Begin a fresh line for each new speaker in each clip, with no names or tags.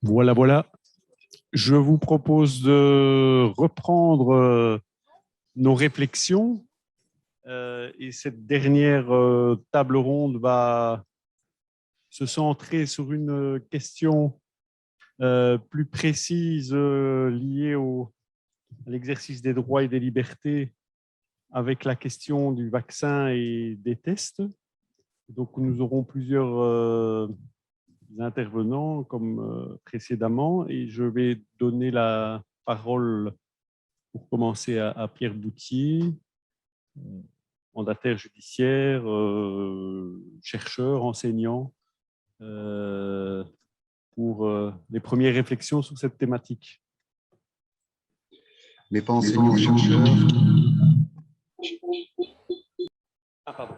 Voilà, voilà. Je vous propose de reprendre nos réflexions et cette dernière table ronde va se centrer sur une question plus précise liée à l'exercice des droits et des libertés avec la question du vaccin et des tests. Donc, nous aurons plusieurs intervenants comme précédemment et je vais donner la parole pour commencer à Pierre Boutier, mandataire judiciaire, chercheur, enseignant, euh, pour les premières réflexions sur cette thématique.
Mais pas enseignant-chercheur.
Ah, pardon.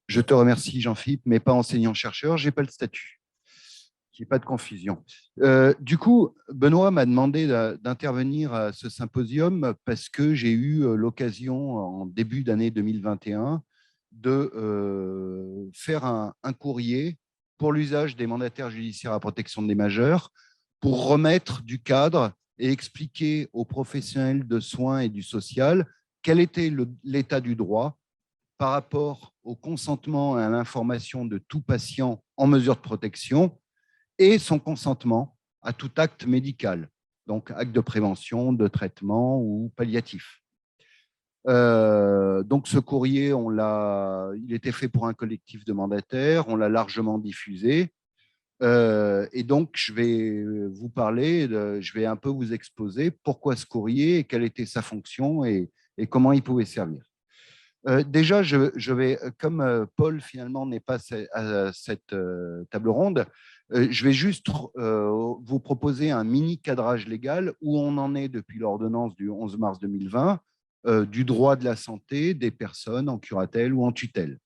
Je te remercie, Jean-Philippe, mais pas enseignant-chercheur, je n'ai pas le statut. Qu'il n'y ait pas de confusion. Du coup, Benoît m'a demandé d'intervenir à ce symposium parce que j'ai eu l'occasion, en début d'année 2021, de faire un courrier pour l'usage des mandataires judiciaires à protection des majeurs pour remettre du cadre et expliquer aux professionnels de soins et du social quel était l'état du droit par rapport au consentement et à l'information de tout patient en mesure de protection et son consentement à tout acte médical, donc acte de prévention, de traitement ou palliatif. Donc ce courrier, il était fait pour un collectif de mandataires, on l'a largement diffusé. Et donc, je vais vous parler, je vais un peu vous exposer pourquoi ce courrier, et quelle était sa fonction et comment il pouvait servir. Déjà, je vais, comme Paul finalement n'est pas à cette table ronde, je vais juste vous proposer un mini cadrage légal où on en est depuis l'ordonnance du 11 mars 2020 du droit de la santé des personnes en curatelle ou en tutelle.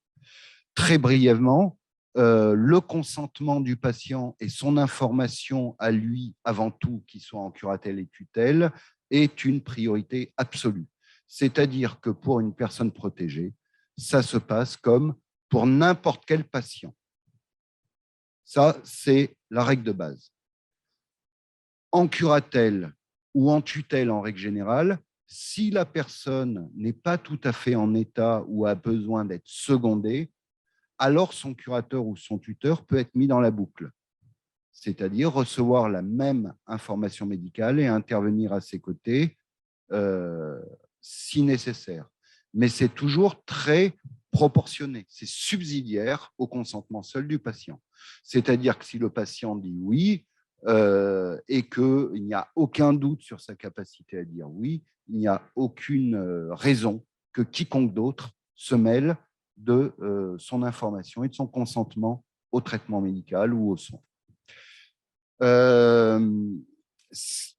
Très brièvement, le consentement du patient et son information à lui, avant tout, qu'il soit en curatelle et tutelle, est une priorité absolue. C'est-à-dire que pour une personne protégée, ça se passe comme pour n'importe quel patient. Ça, c'est la règle de base. En curatelle ou en tutelle en règle générale, si la personne n'est pas tout à fait en état ou a besoin d'être secondée, alors son curateur ou son tuteur peut être mis dans la boucle, c'est-à-dire recevoir la même information médicale et intervenir à ses côtés si nécessaire. Mais c'est toujours très proportionné, c'est subsidiaire au consentement seul du patient. C'est-à-dire que si le patient dit oui et qu'il n'y a aucun doute sur sa capacité à dire oui, il n'y a aucune raison que quiconque d'autre se mêle de son information et de son consentement au traitement médical ou aux soins.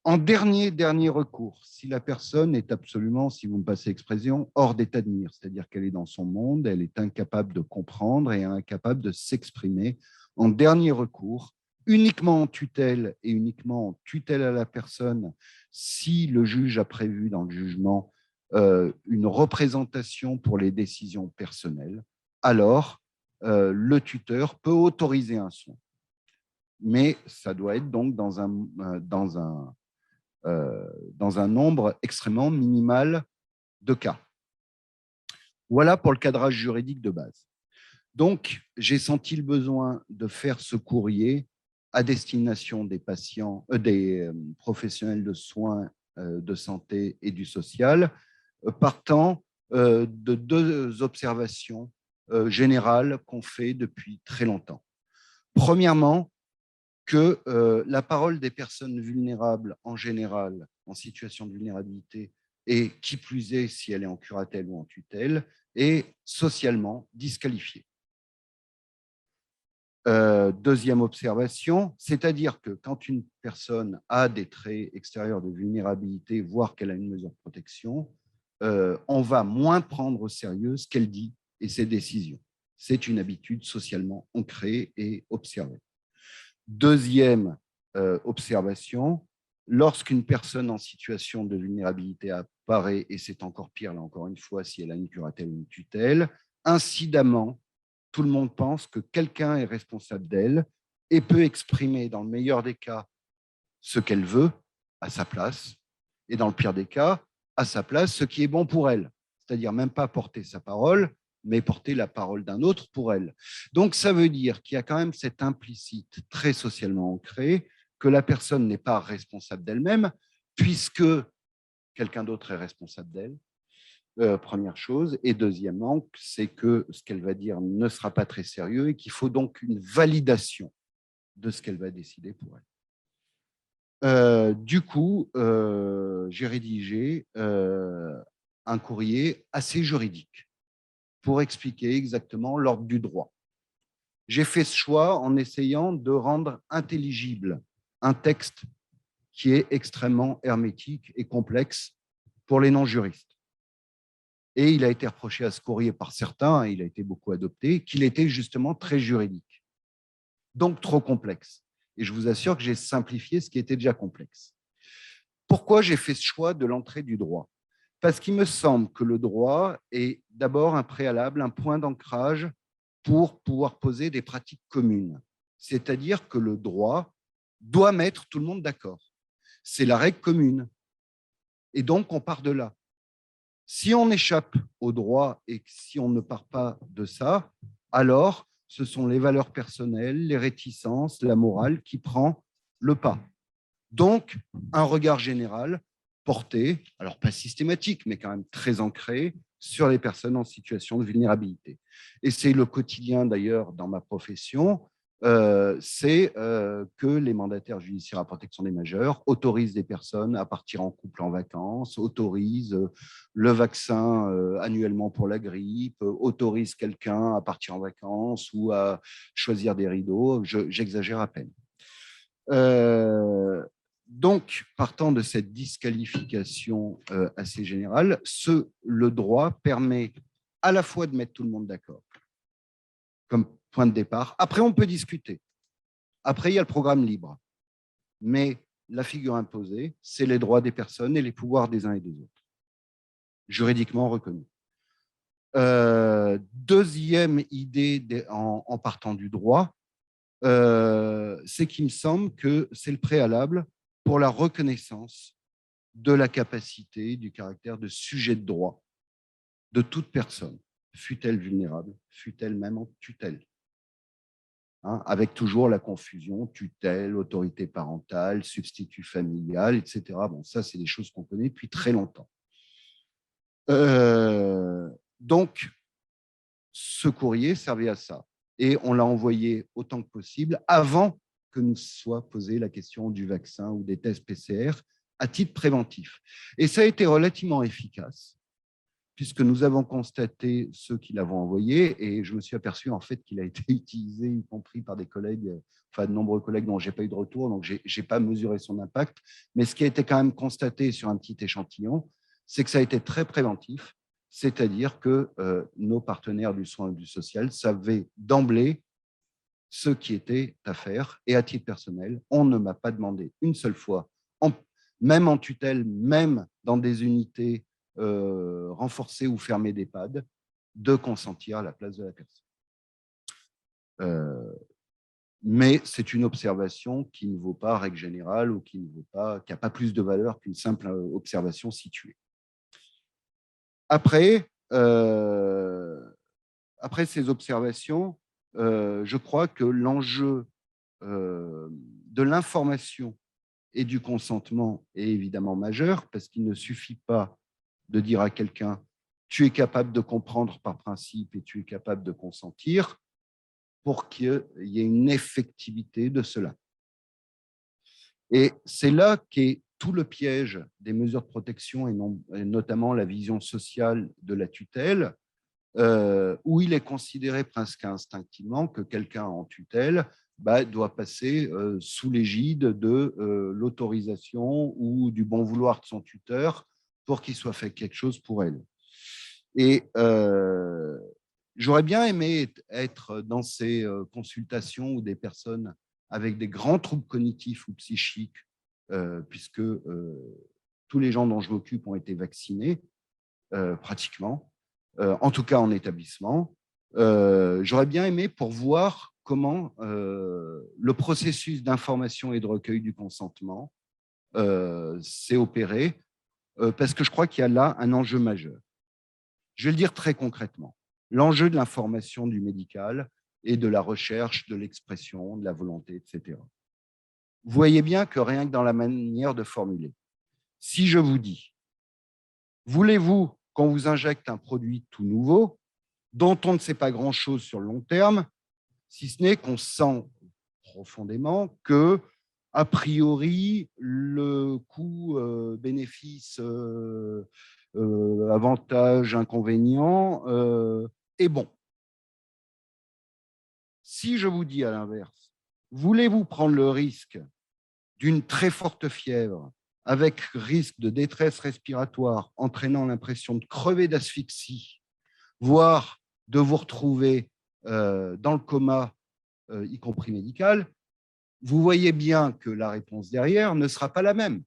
En dernier recours, si la personne est absolument, si vous me passez l'expression, hors d'état de nuire, c'est-à-dire qu'elle est dans son monde, elle est incapable de comprendre et incapable de s'exprimer, en dernier recours, uniquement en tutelle et uniquement en tutelle à la personne, si le juge a prévu dans le jugement une représentation pour les décisions personnelles, alors le tuteur peut autoriser un soin. Mais ça doit être donc dans un nombre extrêmement minimal de cas. Voilà pour le cadrage juridique de base. Donc, j'ai senti le besoin de faire ce courrier à destination des patients, des professionnels de soins de santé et du social, partant de deux observations générales qu'on fait depuis très longtemps. Premièrement, que la parole des personnes vulnérables en général, en situation de vulnérabilité, et qui plus est si elle est en curatelle ou en tutelle, est socialement disqualifiée. Deuxième observation, c'est-à-dire que quand une personne a des traits extérieurs de vulnérabilité, voire qu'elle a une mesure de protection, on va moins prendre au sérieux ce qu'elle dit et ses décisions. C'est une habitude socialement ancrée et observée. Deuxième observation, lorsqu'une personne en situation de vulnérabilité apparaît, et c'est encore pire, là encore une fois, si elle a une curatelle ou une tutelle, incidemment, tout le monde pense que quelqu'un est responsable d'elle et peut exprimer, dans le meilleur des cas, ce qu'elle veut à sa place, et dans le pire des cas, à sa place, ce qui est bon pour elle. C'est-à-dire même pas porter sa parole, mais porter la parole d'un autre pour elle. Donc, ça veut dire qu'il y a quand même cet implicite très socialement ancré que la personne n'est pas responsable d'elle-même, puisque quelqu'un d'autre est responsable d'elle. Première chose. Et deuxièmement, c'est que ce qu'elle va dire ne sera pas très sérieux et qu'il faut donc une validation de ce qu'elle va décider pour elle. Du coup, j'ai rédigé un courrier assez juridique pour expliquer exactement l'ordre du droit. J'ai fait ce choix en essayant de rendre intelligible un texte qui est extrêmement hermétique et complexe pour les non-juristes. Et il a été reproché à ce courrier par certains, et il a été beaucoup adopté, qu'il était justement très juridique, donc trop complexe. Et je vous assure que j'ai simplifié ce qui était déjà complexe. Pourquoi j'ai fait ce choix de l'entrée du droit? Parce qu'il me semble que le droit est d'abord un préalable, un point d'ancrage pour pouvoir poser des pratiques communes. C'est-à-dire que le droit doit mettre tout le monde d'accord. C'est la règle commune. Et donc, on part de là. Si on échappe au droit et si on ne part pas de ça, alors ce sont les valeurs personnelles, les réticences, la morale qui prend le pas. Donc, un regard général porté, alors pas systématique, mais quand même très ancré, sur les personnes en situation de vulnérabilité. Et c'est le quotidien d'ailleurs dans ma profession, c'est que les mandataires judiciaires à protection des majeurs autorisent des personnes à partir en couple en vacances, autorisent le vaccin annuellement pour la grippe, autorisent quelqu'un à partir en vacances ou à choisir des rideaux, j'exagère à peine. Donc, partant de cette disqualification assez générale, le droit permet à la fois de mettre tout le monde d'accord, comme point de départ. Après, on peut discuter. Après, il y a le programme libre. Mais la figure imposée, c'est les droits des personnes et les pouvoirs des uns et des autres, juridiquement reconnus. Deuxième idée en partant du droit, c'est qu'il me semble que c'est le préalable pour la reconnaissance de la capacité, du caractère de sujet de droit de toute personne, fût-elle vulnérable, fût-elle même en tutelle. Hein, avec toujours la confusion, tutelle, autorité parentale, substitut familial, etc. Bon, ça, c'est des choses qu'on connaît depuis très longtemps. Donc, ce courrier servait à ça. Et on l'a envoyé autant que possible avant que nous soit posée la question du vaccin ou des tests PCR à titre préventif. Et ça a été relativement efficace, puisque nous avons constaté ceux qui l'avons envoyé, et je me suis aperçu en fait qu'il a été utilisé, y compris par des collègues, enfin de nombreux collègues dont je n'ai pas eu de retour, donc je n'ai pas mesuré son impact. Mais ce qui a été quand même constaté sur un petit échantillon, c'est que ça a été très préventif, c'est-à-dire que nos partenaires du soin et du social savaient d'emblée ce qui était à faire. Et à titre personnel, on ne m'a pas demandé une seule fois, même en tutelle, même dans des unités renforcées ou fermées d'EHPAD, de consentir à la place de la personne. Mais c'est une observation qui ne vaut pas règle générale ou qui n'a pas plus de valeur qu'une simple observation située. Après ces observations, je crois que l'enjeu de l'information et du consentement est évidemment majeur, parce qu'il ne suffit pas de dire à quelqu'un « tu es capable de comprendre par principe et tu es capable de consentir » pour qu'il y ait une effectivité de cela. Et c'est là qu'est tout le piège des mesures de protection, et notamment la vision sociale de la tutelle, où il est considéré presque instinctivement que quelqu'un en tutelle doit passer sous l'égide de l'autorisation ou du bon vouloir de son tuteur pour qu'il soit fait quelque chose pour elle. Et j'aurais bien aimé être dans ces consultations où des personnes avec des grands troubles cognitifs ou psychiques, puisque tous les gens dont je m'occupe ont été vaccinés, pratiquement, en tout cas en établissement. J'aurais bien aimé pour voir comment le processus d'information et de recueil du consentement s'est opéré, parce que je crois qu'il y a là un enjeu majeur. Je vais le dire très concrètement. L'enjeu de l'information du médical et de la recherche, de l'expression, de la volonté, etc. Vous voyez bien que rien que dans la manière de formuler, si je vous dis, voulez-vous qu'on vous injecte un produit tout nouveau, dont on ne sait pas grand-chose sur le long terme, si ce n'est qu'on sent profondément que, a priori, le coût-bénéfice, avantage, inconvénient est bon. Si je vous dis à l'inverse, voulez-vous prendre le risque d'une très forte fièvre avec risque de détresse respiratoire entraînant l'impression de crever d'asphyxie, voire de vous retrouver dans le coma, y compris médical, vous voyez bien que la réponse derrière ne sera pas la même.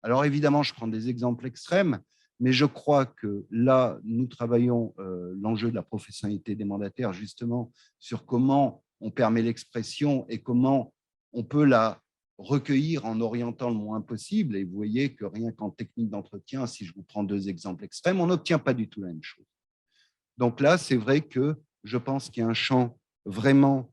Alors évidemment, je prends des exemples extrêmes, mais je crois que là, nous travaillons l'enjeu de la professionnalité des mandataires justement sur comment on permet l'expression et comment on peut la recueillir en orientant le moins possible. Et vous voyez que rien qu'en technique d'entretien, si je vous prends deux exemples extrêmes, on n'obtient pas du tout la même chose. Donc là, c'est vrai que je pense qu'il y a un champ vraiment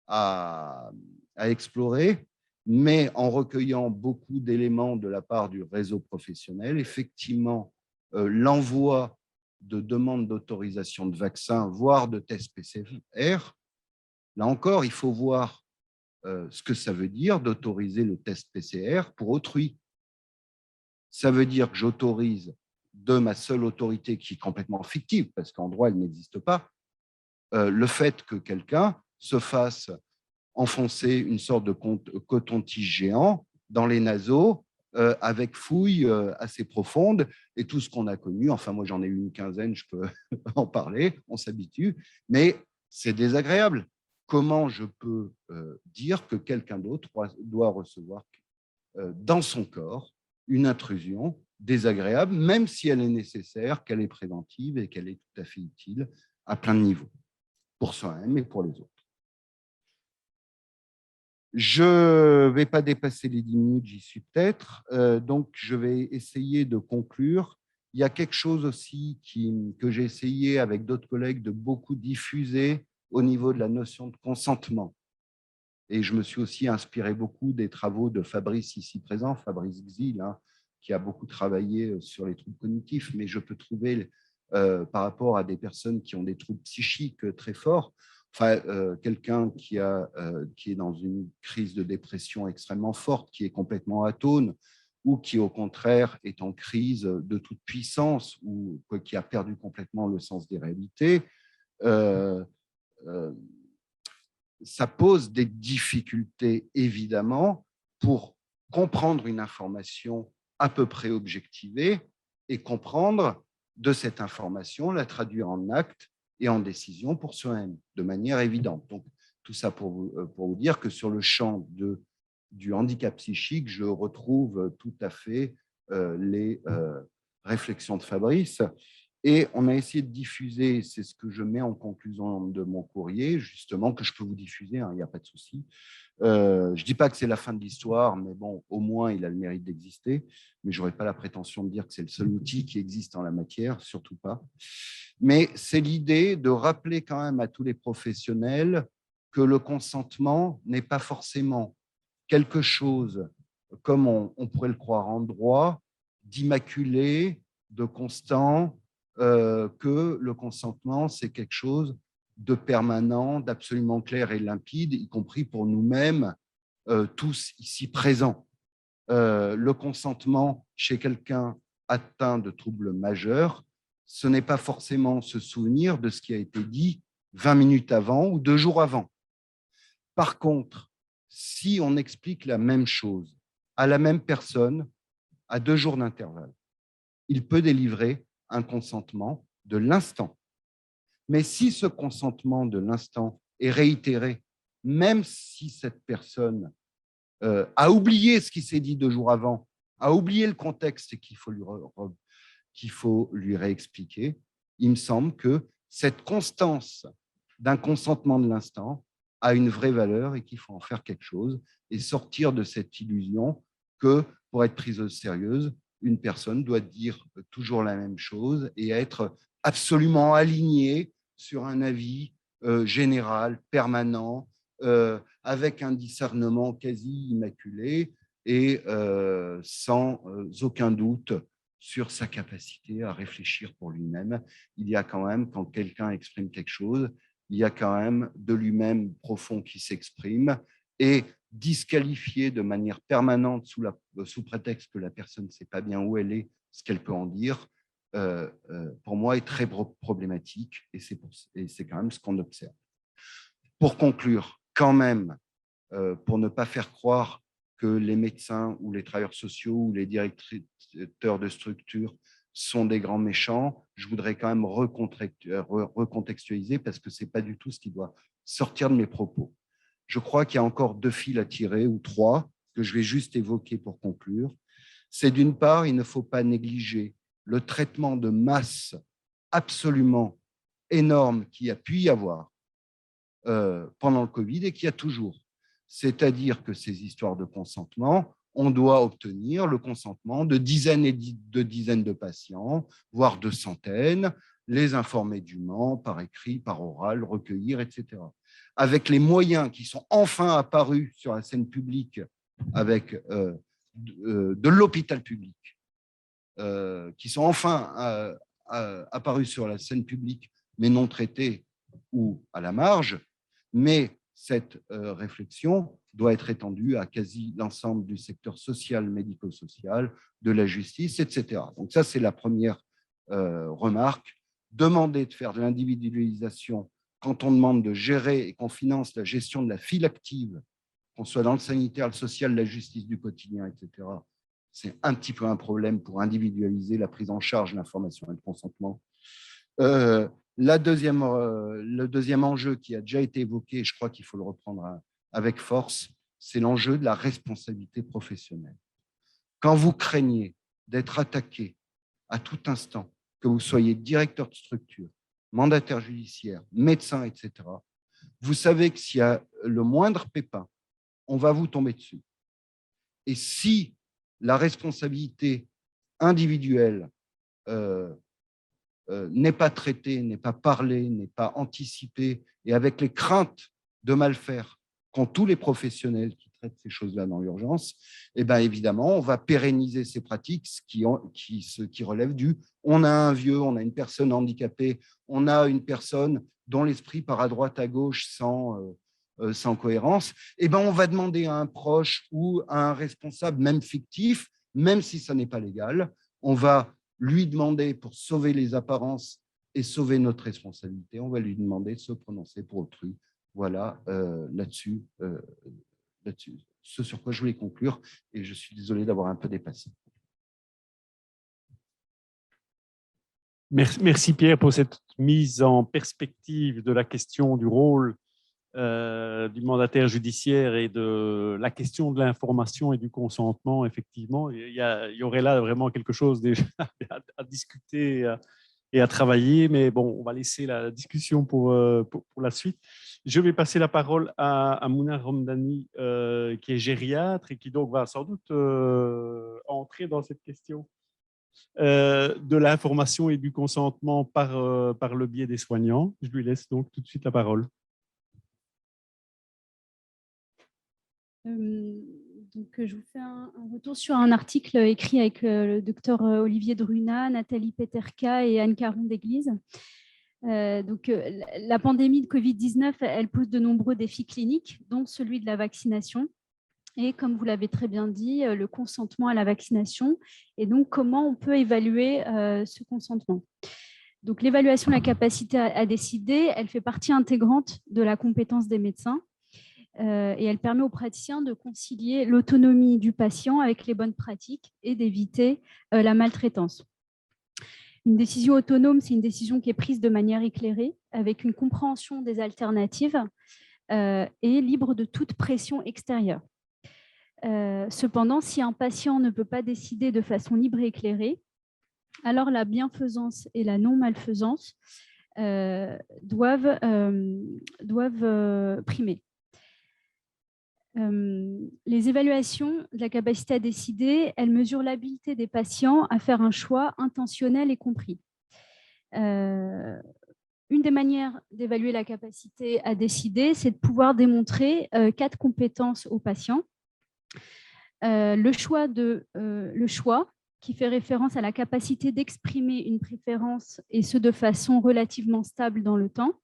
à explorer, mais en recueillant beaucoup d'éléments de la part du réseau professionnel, effectivement, l'envoi de demandes d'autorisation de vaccins, voire de tests PCR, là encore, il faut voir ce que ça veut dire d'autoriser le test PCR pour autrui. Ça veut dire que j'autorise de ma seule autorité, qui est complètement fictive, parce qu'en droit, elle n'existe pas, le fait que quelqu'un se fasse enfoncer une sorte de coton-tige géant dans les naseaux avec fouilles assez profondes et tout ce qu'on a connu. Enfin, moi, j'en ai eu une quinzaine, je peux en parler, on s'habitue, mais c'est désagréable. Comment je peux dire que quelqu'un d'autre doit recevoir dans son corps une intrusion désagréable, même si elle est nécessaire, qu'elle est préventive et qu'elle est tout à fait utile à plein de niveaux, pour soi-même et pour les autres. Je ne vais pas dépasser les 10 minutes, j'y suis peut-être, donc je vais essayer de conclure. Il y a quelque chose aussi que j'ai essayé avec d'autres collègues de beaucoup diffuser au niveau de la notion de consentement. Et je me suis aussi inspiré beaucoup des travaux de Fabrice ici présent, Fabrice Xil, hein, qui a beaucoup travaillé sur les troubles cognitifs, mais je peux trouver, par rapport à des personnes qui ont des troubles psychiques très forts, enfin, quelqu'un qui est dans une crise de dépression extrêmement forte, qui est complètement atone, ou qui, au contraire, est en crise de toute puissance, ou qui a perdu complètement le sens des réalités, ça pose des difficultés, évidemment, pour comprendre une information à peu près objectivée et comprendre de cette information, la traduire en acte et en décision pour soi-même, de manière évidente. Donc, tout ça pour vous dire que sur le champ du handicap psychique, je retrouve tout à fait les réflexions de Fabrice. Et on a essayé de diffuser, c'est ce que je mets en conclusion de mon courrier, justement, que je peux vous diffuser, il n'y a pas de souci. Je ne dis pas que c'est la fin de l'histoire, mais bon, au moins, il a le mérite d'exister. Mais je n'aurais pas la prétention de dire que c'est le seul outil qui existe en la matière, surtout pas. Mais c'est l'idée de rappeler quand même à tous les professionnels que le consentement n'est pas forcément quelque chose, comme on pourrait le croire en droit, d'immaculé, de constant, que le consentement, c'est quelque chose de permanent, d'absolument clair et limpide, y compris pour nous-mêmes, tous ici présents. Le consentement chez quelqu'un atteint de troubles majeurs, ce n'est pas forcément se souvenir de ce qui a été dit 20 minutes avant ou 2 jours avant. Par contre, si on explique la même chose à la même personne à 2 jours d'intervalle, il peut délivrer un consentement de l'instant. Mais si ce consentement de l'instant est réitéré, même si cette personne a oublié ce qui s'est dit 2 jours avant, a oublié le contexte qu'il faut lui réexpliquer, il me semble que cette constance d'un consentement de l'instant a une vraie valeur et qu'il faut en faire quelque chose et sortir de cette illusion que pour être prise au sérieux, une personne doit dire toujours la même chose et être absolument alignée sur un avis général, permanent, avec un discernement quasi immaculé et sans aucun doute sur sa capacité à réfléchir pour lui-même. Il y a quand même, quand quelqu'un exprime quelque chose, il y a quand même de lui-même profond qui s'exprime et disqualifié de manière permanente sous prétexte que la personne ne sait pas bien où elle est, ce qu'elle peut en dire, pour moi est très problématique et c'est quand même ce qu'on observe. Pour conclure, quand même, pour ne pas faire croire que les médecins ou les travailleurs sociaux ou les directeurs de structures sont des grands méchants, je voudrais quand même recontextualiser parce que ce n'est pas du tout ce qui doit sortir de mes propos. Je crois qu'il y a encore 2 fils à tirer ou 3 que je vais juste évoquer pour conclure. C'est d'une part, il ne faut pas négliger le traitement de masse absolument énorme qu'il y a pu y avoir pendant le Covid et qu'il y a toujours. C'est-à-dire que ces histoires de consentement, on doit obtenir le consentement de dizaines et de dizaines de patients, voire de centaines, les informer dûment, par écrit, par oral, recueillir, etc. Avec les moyens qui sont enfin apparus sur la scène publique, avec de l'hôpital public, qui sont enfin apparus sur la scène publique, mais non traités ou à la marge, mais cette réflexion doit être étendue à quasi l'ensemble du secteur social, médico-social, de la justice, etc. Donc ça, c'est la première remarque. Demander de faire de l'individualisation quand on demande de gérer et qu'on finance la gestion de la file active, qu'on soit dans le sanitaire, le social, la justice du quotidien, etc., c'est un petit peu un problème pour individualiser la prise en charge de l'information et le consentement. Le deuxième enjeu qui a déjà été évoqué, et je crois qu'il faut le reprendre avec force, c'est l'enjeu de la responsabilité professionnelle. Quand vous craignez d'être attaqué à tout instant, que vous soyez directeur de structure, mandataire judiciaire, médecin, etc., vous savez que s'il y a le moindre pépin, on va vous tomber dessus. Et si la responsabilité individuelle n'est pas traitée, n'est pas parlée, n'est pas anticipée, et avec les craintes de mal faire qu'ont tous les professionnels qui traitent ces choses-là dans l'urgence, eh bien évidemment, on va pérenniser ces pratiques qui relèvent du « on a un vieux, on a une personne handicapée, on a une personne dont l'esprit part à droite, à gauche sans cohérence », eh bien on va demander à un proche ou à un responsable, même fictif, même si ça n'est pas légal, on va lui demander, pour sauver les apparences et sauver notre responsabilité, on va lui demander de se prononcer pour autrui. Voilà, là-dessus, ce sur quoi je voulais conclure, et je suis désolé d'avoir un peu dépassé.
Merci Pierre pour cette mise en perspective de la question du rôle du mandataire judiciaire et de la question de l'information et du consentement. Effectivement, il y aurait là vraiment quelque chose déjà à discuter et à travailler, mais bon, on va laisser la discussion pour la suite. Je vais passer la parole à Mouna Ramdani, qui est gériatre et qui donc va sans doute entrer dans cette question de l'information et du consentement par le biais des soignants. Je lui laisse donc tout de suite la parole.
Donc, je vous fais un retour sur un article écrit avec le docteur Olivier Drunat, Nathalie Peterka et Anne Caron d'Église. Donc, la pandémie de Covid-19, elle pose de nombreux défis cliniques, dont celui de la vaccination. Et comme vous l'avez très bien dit, le consentement à la vaccination. Et donc, comment on peut évaluer ce consentement ? Donc, l'évaluation de la capacité à décider, elle fait partie intégrante de la compétence des médecins. Et elle permet aux praticiens de concilier l'autonomie du patient avec les bonnes pratiques et d'éviter la maltraitance. Une décision autonome, c'est une décision qui est prise de manière éclairée, avec une compréhension des alternatives et libre de toute pression extérieure. Cependant, si un patient ne peut pas décider de façon libre et éclairée, alors la bienfaisance et la non-malfaisance doivent primer. Les évaluations de la capacité à décider, elles mesurent l'habileté des patients à faire un choix intentionnel et compris. Une des manières d'évaluer la capacité à décider, c'est de pouvoir démontrer 4 compétences aux patients. Le choix, qui fait référence à la capacité d'exprimer une préférence, et ce de façon relativement stable dans le temps.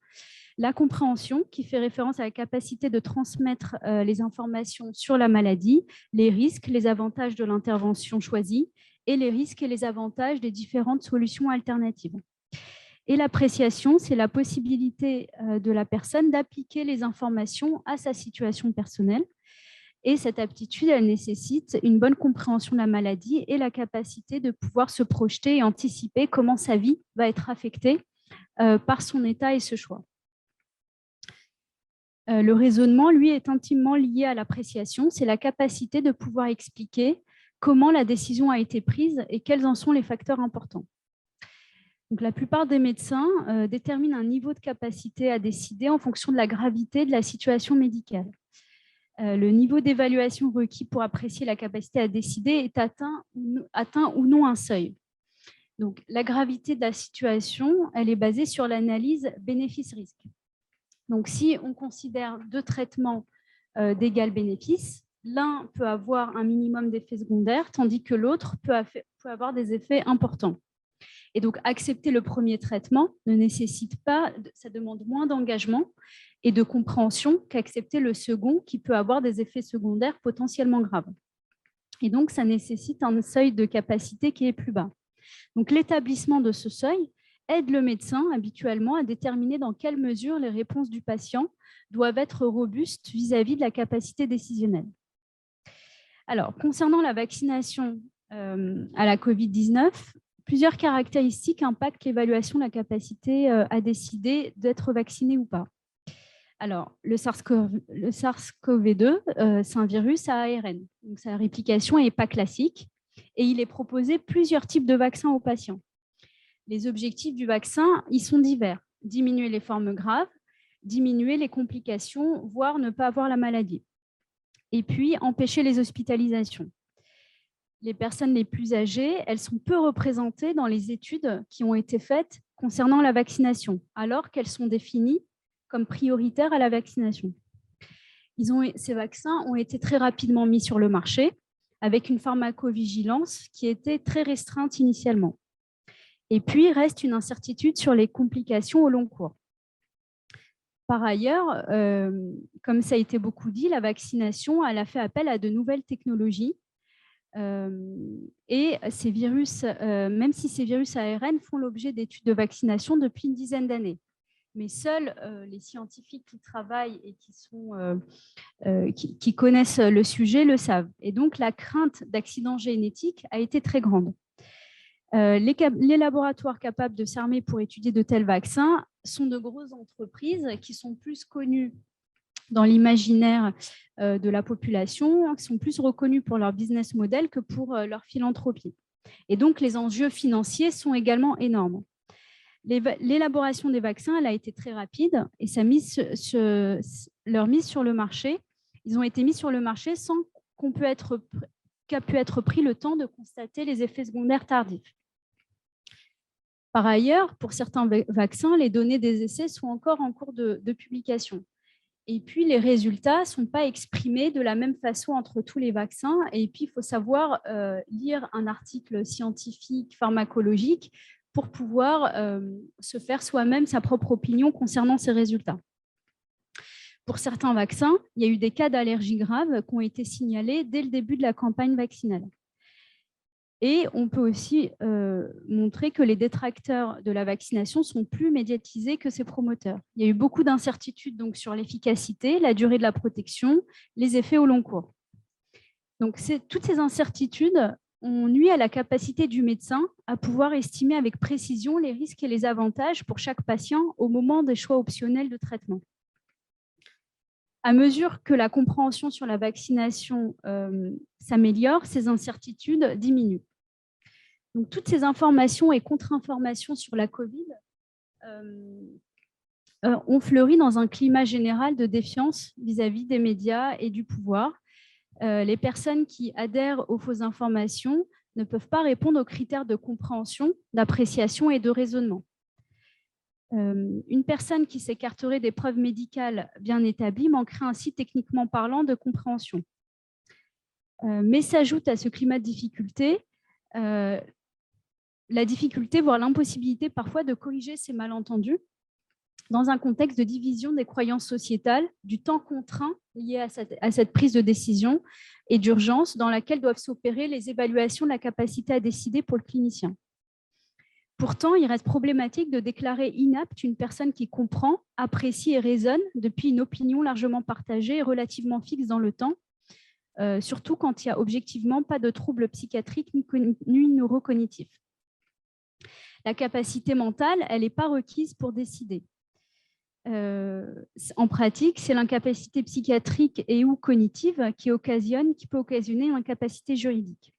La compréhension, qui fait référence à la capacité de transmettre les informations sur la maladie, les risques, les avantages de l'intervention choisie et les risques et les avantages des différentes solutions alternatives. Et l'appréciation, c'est la possibilité de la personne d'appliquer les informations à sa situation personnelle. Et cette aptitude, elle nécessite une bonne compréhension de la maladie et la capacité de pouvoir se projeter et anticiper comment sa vie va être affectée par son état et ce choix. Le raisonnement, lui, est intimement lié à l'appréciation. C'est la capacité de pouvoir expliquer comment la décision a été prise et quels en sont les facteurs importants. Donc, la plupart des médecins déterminent un niveau de capacité à décider en fonction de la gravité de la situation médicale. Le niveau d'évaluation requis pour apprécier la capacité à décider est atteint ou non un seuil. Donc, la gravité de la situation, elle est basée sur l'analyse bénéfice-risque. Donc, si on considère 2 traitements d'égal bénéfice, l'un peut avoir un minimum d'effets secondaires, tandis que l'autre peut avoir des effets importants. Et donc, accepter le premier traitement ne nécessite pas, ça demande moins d'engagement et de compréhension qu'accepter le second qui peut avoir des effets secondaires potentiellement graves. Et donc, ça nécessite un seuil de capacité qui est plus bas. Donc, l'établissement de ce seuil aide le médecin habituellement à déterminer dans quelle mesure les réponses du patient doivent être robustes vis-à-vis de la capacité décisionnelle. Alors, concernant la vaccination à la COVID-19, plusieurs caractéristiques impactent l'évaluation de la capacité à décider d'être vacciné ou pas. Alors, le SARS-CoV-2, c'est un virus à ARN. Donc, sa réplication n'est pas classique et il est proposé plusieurs types de vaccins aux patients. Les objectifs du vaccin, ils sont divers. Diminuer les formes graves, diminuer les complications, voire ne pas avoir la maladie. Et puis, empêcher les hospitalisations. Les personnes les plus âgées, elles sont peu représentées dans les études qui ont été faites concernant la vaccination, alors qu'elles sont définies comme prioritaires à la vaccination. Ces vaccins ont été très rapidement mis sur le marché avec une pharmacovigilance qui était très restreinte initialement. Et puis, reste une incertitude sur les complications au long cours. Par ailleurs, comme ça a été beaucoup dit, la vaccination, elle a fait appel à de nouvelles technologies. Et ces virus, même si ces virus ARN font l'objet d'études de vaccination depuis une dizaine d'années. Mais seuls les scientifiques qui travaillent et qui connaissent le sujet le savent. Et donc, la crainte d'accidents génétiques a été très grande. Les laboratoires capables de s'armer pour étudier de tels vaccins sont de grosses entreprises qui sont plus connues dans l'imaginaire de la population, qui sont plus reconnues pour leur business model que pour leur philanthropie. Et donc, les enjeux financiers sont également énormes. L'élaboration des vaccins, elle a été très rapide et leur mise sur le marché, ils ont été mis sur le marché sans qu'a pu être pris le temps de constater les effets secondaires tardifs. Par ailleurs, pour certains vaccins, les données des essais sont encore en cours de publication. Et puis, les résultats ne sont pas exprimés de la même façon entre tous les vaccins. Et puis, il faut savoir lire un article scientifique, pharmacologique, pour pouvoir se faire soi-même sa propre opinion concernant ces résultats. Pour certains vaccins, il y a eu des cas d'allergie grave qui ont été signalés dès le début de la campagne vaccinale. Et on peut aussi montrer que les détracteurs de la vaccination sont plus médiatisés que ses promoteurs. Il y a eu beaucoup d'incertitudes donc, sur l'efficacité, la durée de la protection, les effets au long cours. Donc, toutes ces incertitudes ont nuit à la capacité du médecin à pouvoir estimer avec précision les risques et les avantages pour chaque patient au moment des choix optionnels de traitement. À mesure que la compréhension sur la vaccination s'améliore, ces incertitudes diminuent. Donc, toutes ces informations et contre-informations sur la Covid ont fleuri dans un climat général de défiance vis-à-vis des médias et du pouvoir. Les personnes qui adhèrent aux fausses informations ne peuvent pas répondre aux critères de compréhension, d'appréciation et de raisonnement. Une personne qui s'écarterait des preuves médicales bien établies manquerait ainsi, techniquement parlant, de compréhension. Mais s'ajoute à ce climat de difficulté la difficulté, voire l'impossibilité parfois de corriger ces malentendus dans un contexte de division des croyances sociétales, du temps contraint lié à cette prise de décision et d'urgence dans laquelle doivent s'opérer les évaluations de la capacité à décider pour le clinicien. Pourtant, il reste problématique de déclarer inapte une personne qui comprend, apprécie et raisonne depuis une opinion largement partagée et relativement fixe dans le temps, surtout quand il n'y a objectivement pas de troubles psychiatriques ni neurocognitifs. La capacité mentale, elle n'est pas requise pour décider. En pratique, c'est l'incapacité psychiatrique et ou cognitive qui peut occasionner une incapacité juridique.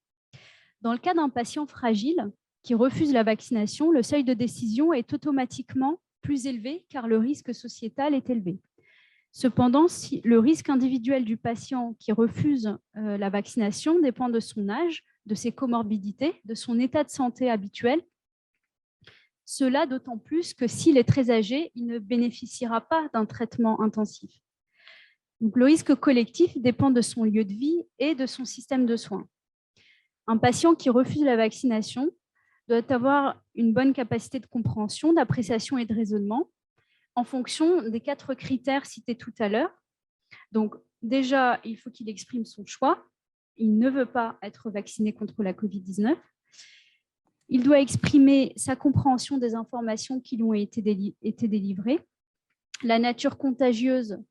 Dans le cas d'un patient fragile qui refuse la vaccination, le seuil de décision est automatiquement plus élevé car le risque sociétal est élevé. Cependant, si le risque individuel du patient qui refuse la vaccination dépend de son âge, de ses comorbidités, de son état de santé habituel, cela d'autant plus que s'il est très âgé, il ne bénéficiera pas d'un traitement intensif. Donc, le risque collectif dépend de son lieu de vie et de son système de soins. Un patient qui refuse la vaccination doit avoir une bonne capacité de compréhension, d'appréciation et de raisonnement en fonction des 4 critères cités tout à l'heure. Donc, déjà, il faut qu'il exprime son choix. Il ne veut pas être vacciné contre la Covid-19. Il doit exprimer sa compréhension des informations qui lui ont été délivrées, la nature contagieuse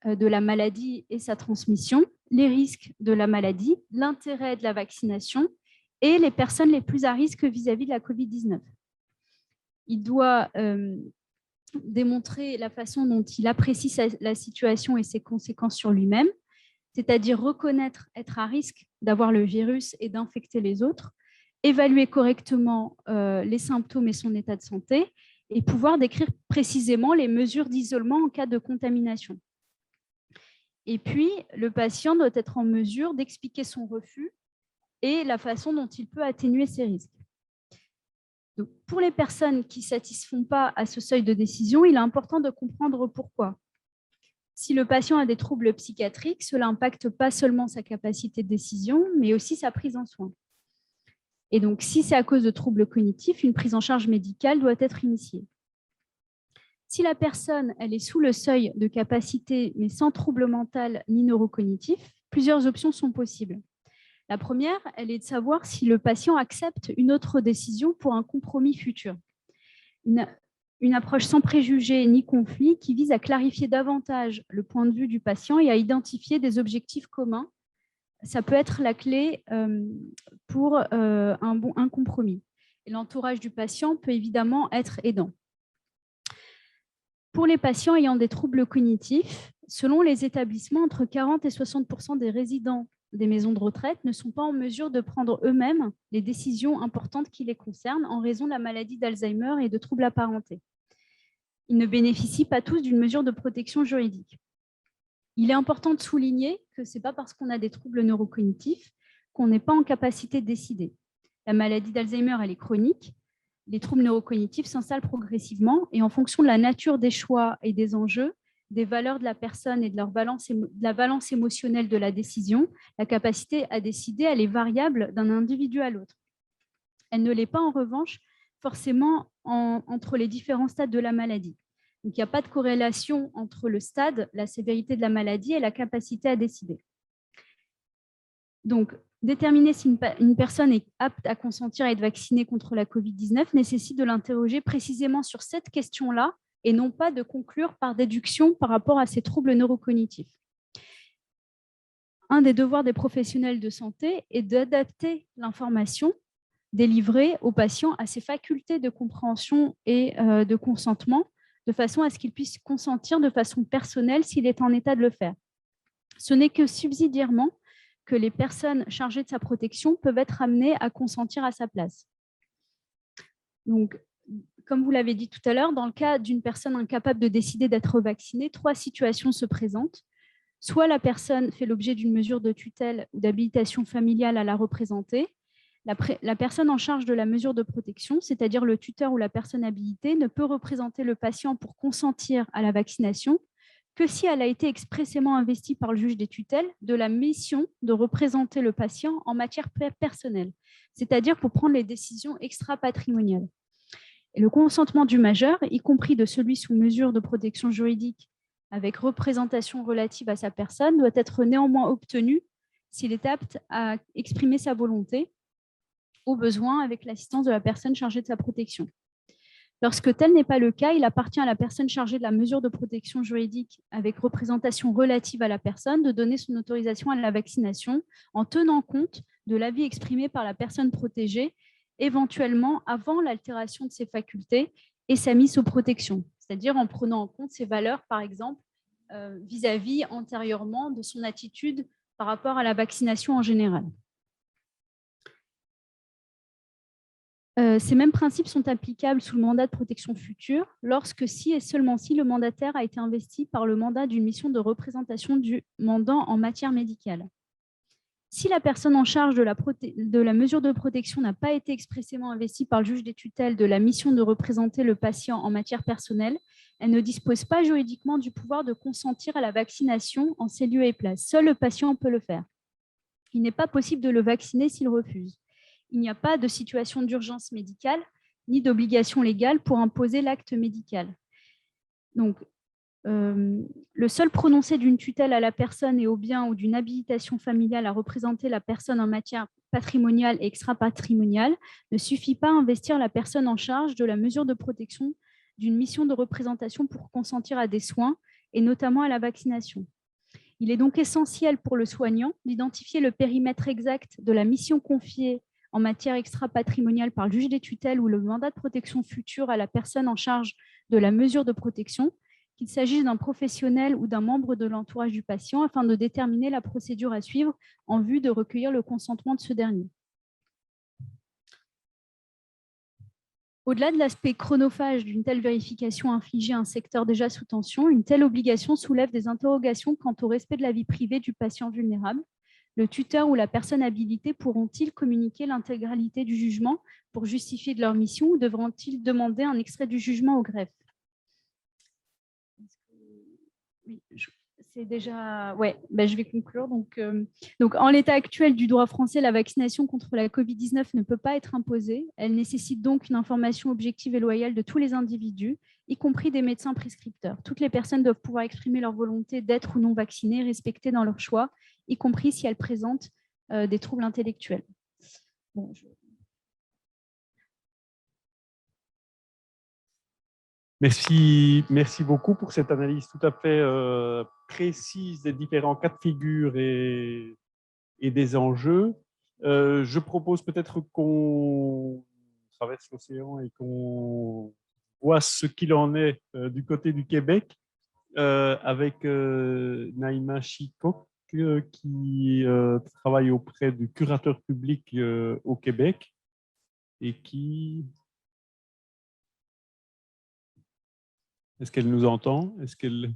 de la maladie et sa transmission, les risques de la maladie, l'intérêt de la vaccination et les personnes les plus à risque vis-à-vis de la Covid-19. Il doit démontrer la façon dont il apprécie la situation et ses conséquences sur lui-même, c'est-à-dire reconnaître être à risque d'avoir le virus et d'infecter les autres, évaluer correctement les symptômes et son état de santé et pouvoir décrire précisément les mesures d'isolement en cas de contamination. Et puis, le patient doit être en mesure d'expliquer son refus et la façon dont il peut atténuer ses risques. Donc, pour les personnes qui ne satisfont pas à ce seuil de décision, il est important de comprendre pourquoi. Si le patient a des troubles psychiatriques, cela n'impacte pas seulement sa capacité de décision, mais aussi sa prise en soin. Et donc, si c'est à cause de troubles cognitifs, une prise en charge médicale doit être initiée. Si la personne elle est sous le seuil de capacité, mais sans trouble mental ni neurocognitif, plusieurs options sont possibles. La première, elle est de savoir si le patient accepte une autre décision pour un compromis futur. Une approche sans préjugés ni conflit qui vise à clarifier davantage le point de vue du patient et à identifier des objectifs communs. Ça peut être la clé pour un compromis. Et l'entourage du patient peut évidemment être aidant. Pour les patients ayant des troubles cognitifs, selon les établissements, entre 40 et 60% des résidents des maisons de retraite ne sont pas en mesure de prendre eux-mêmes les décisions importantes qui les concernent en raison de la maladie d'Alzheimer et de troubles apparentés. Ils ne bénéficient pas tous d'une mesure de protection juridique. Il est important de souligner que ce n'est pas parce qu'on a des troubles neurocognitifs qu'on n'est pas en capacité de décider. La maladie d'Alzheimer, elle est chronique. Les troubles neurocognitifs s'installent progressivement et en fonction de la nature des choix et des enjeux, des valeurs de la personne et de la balance émotionnelle de la décision, la capacité à décider, elle est variable d'un individu à l'autre. Elle ne l'est pas en revanche forcément entre les différents stades de la maladie. Donc, il n'y a pas de corrélation entre le stade, la sévérité de la maladie et la capacité à décider. Donc, déterminer si une personne est apte à consentir à être vaccinée contre la Covid-19 nécessite de l'interroger précisément sur cette question-là et non pas de conclure par déduction par rapport à ces troubles neurocognitifs. Un des devoirs des professionnels de santé est d'adapter l'information délivrée aux patients à ses facultés de compréhension et de consentement, de façon à ce qu'il puisse consentir de façon personnelle s'il est en état de le faire. Ce n'est que subsidiairement que les personnes chargées de sa protection peuvent être amenées à consentir à sa place. Donc, comme vous l'avez dit tout à l'heure, dans le cas d'une personne incapable de décider d'être vaccinée, 3 situations se présentent. Soit la personne fait l'objet d'une mesure de tutelle ou d'habilitation familiale à la représenter. La personne en charge de la mesure de protection, c'est-à-dire le tuteur ou la personne habilitée, ne peut représenter le patient pour consentir à la vaccination que si elle a été expressément investie par le juge des tutelles de la mission de représenter le patient en matière personnelle, c'est-à-dire pour prendre les décisions extra-patrimoniales. Et le consentement du majeur, y compris de celui sous mesure de protection juridique avec représentation relative à sa personne, doit être néanmoins obtenu s'il est apte à exprimer sa volonté, au besoin avec l'assistance de la personne chargée de sa protection. Lorsque tel n'est pas le cas, il appartient à la personne chargée de la mesure de protection juridique avec représentation relative à la personne de donner son autorisation à la vaccination en tenant compte de l'avis exprimé par la personne protégée, éventuellement avant l'altération de ses facultés et sa mise sous protection, c'est-à-dire en prenant en compte ses valeurs, par exemple, vis-à-vis antérieurement de son attitude par rapport à la vaccination en général. Ces mêmes principes sont applicables sous le mandat de protection future lorsque si et seulement si le mandataire a été investi par le mandat d'une mission de représentation du mandant en matière médicale. Si la personne en charge de la mesure de protection n'a pas été expressément investie par le juge des tutelles de la mission de représenter le patient en matière personnelle, elle ne dispose pas juridiquement du pouvoir de consentir à la vaccination en ces lieux et places. Seul le patient peut le faire. Il n'est pas possible de le vacciner s'il refuse. Il n'y a pas de situation d'urgence médicale ni d'obligation légale pour imposer l'acte médical. Donc, le seul prononcé d'une tutelle à la personne et au bien ou d'une habilitation familiale à représenter la personne en matière patrimoniale et extra-patrimoniale ne suffit pas à investir la personne en charge de la mesure de protection d'une mission de représentation pour consentir à des soins et notamment à la vaccination. Il est donc essentiel pour le soignant d'identifier le périmètre exact de la mission confiée en matière extra-patrimoniale par le juge des tutelles ou le mandat de protection future à la personne en charge de la mesure de protection, qu'il s'agisse d'un professionnel ou d'un membre de l'entourage du patient, afin de déterminer la procédure à suivre en vue de recueillir le consentement de ce dernier. Au-delà de l'aspect chronophage d'une telle vérification infligée à un secteur déjà sous tension, une telle obligation soulève des interrogations quant au respect de la vie privée du patient vulnérable. Le tuteur ou la personne habilitée pourront-ils communiquer l'intégralité du jugement pour justifier de leur mission ou devront-ils demander un extrait du jugement au greffe? Oui, c'est déjà... Ouais, je vais conclure. Donc, en l'état actuel du droit français, la vaccination contre la Covid-19 ne peut pas être imposée. Elle nécessite donc une information objective et loyale de tous les individus, y compris des médecins prescripteurs. Toutes les personnes doivent pouvoir exprimer leur volonté d'être ou non vaccinées, respectées dans leur choix, y compris si elles présentent des troubles intellectuels. Bon,
Merci beaucoup pour cette analyse tout à fait précise des différents cas de figure et des enjeux. Je propose peut-être qu'on traverse l'océan et qu'on voit ce qu'il en est du côté du Québec avec Naïma Chikok qui travaille auprès du curateur public au Québec et qui... Est-ce qu'elle nous entend? Est-ce qu'elle...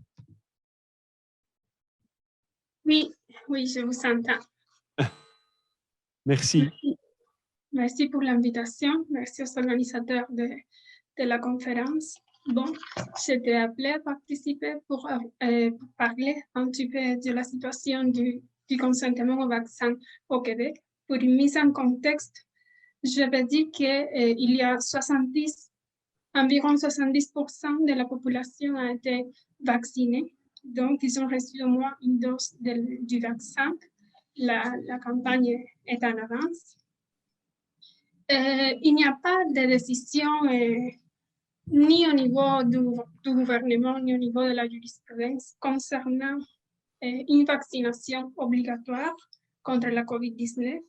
Oui, je vous entends.
Merci.
Merci pour l'invitation. Merci aux organisateurs de la conférence. Bon, j'étais appelée à participer pour parler un petit peu de la situation du consentement au vaccin au Québec. Pour une mise en contexte, je vais dire qu'il y a environ 70% de la population a été vaccinée. Donc, ils ont reçu au moins une dose du vaccin. La campagne est en avance. Il n'y a pas de décision ni au niveau du gouvernement, ni au niveau de la jurisprudence concernant une vaccination obligatoire contre la COVID-19.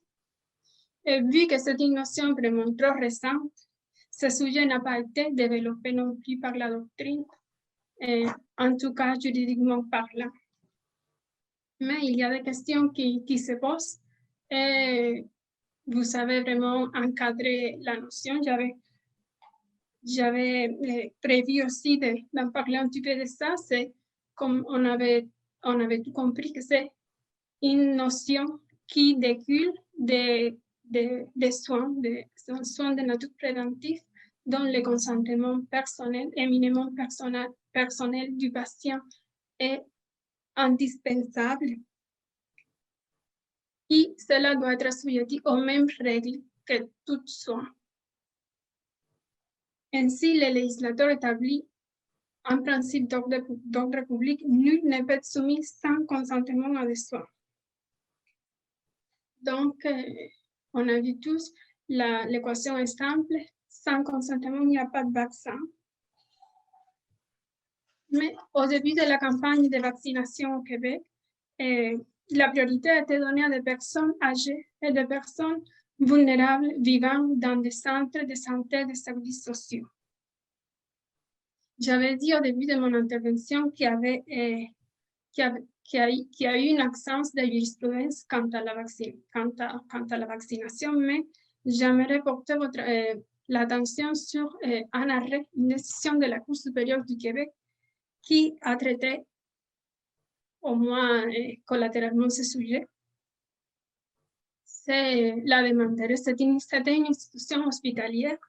Vu que c'est une notion vraiment trop récente, ce sujet n'a pas été développé non plus par la doctrine, en tout cas juridiquement parlant. Mais il y a des questions qui se posent et vous savez vraiment encadrer la notion. J'avais j'avais prévu aussi d'en parler un petit peu de ça. C'est comme on avait tout compris que c'est une notion qui découle des soins de nature préventive dont le consentement personnel, éminemment personnel du patient est indispensable. Et cela doit être assujetti aux mêmes règles que tout soin. Ainsi, le législateur établit un principe d'ordre public: nul ne peut être soumis sans consentement à des soins. Donc, on a vu tous, l'équation est simple: sans consentement, il n'y a pas de vaccin. Mais au début de la campagne de vaccination au Québec, la priorité a été donnée à des personnes âgées et des personnes vulnérables vivant dans des centres de santé, des services sociaux. J'avais dit au début de mon intervention qu'il y a eu une absence de jurisprudence quant à la vaccination, mais j'aimerais porter l'attention sur un arrêt, une décision de la Cour supérieure du Québec qui a traité au moins collatéralement ce sujet. C'est la demandeuse, c'était une institution hospitalière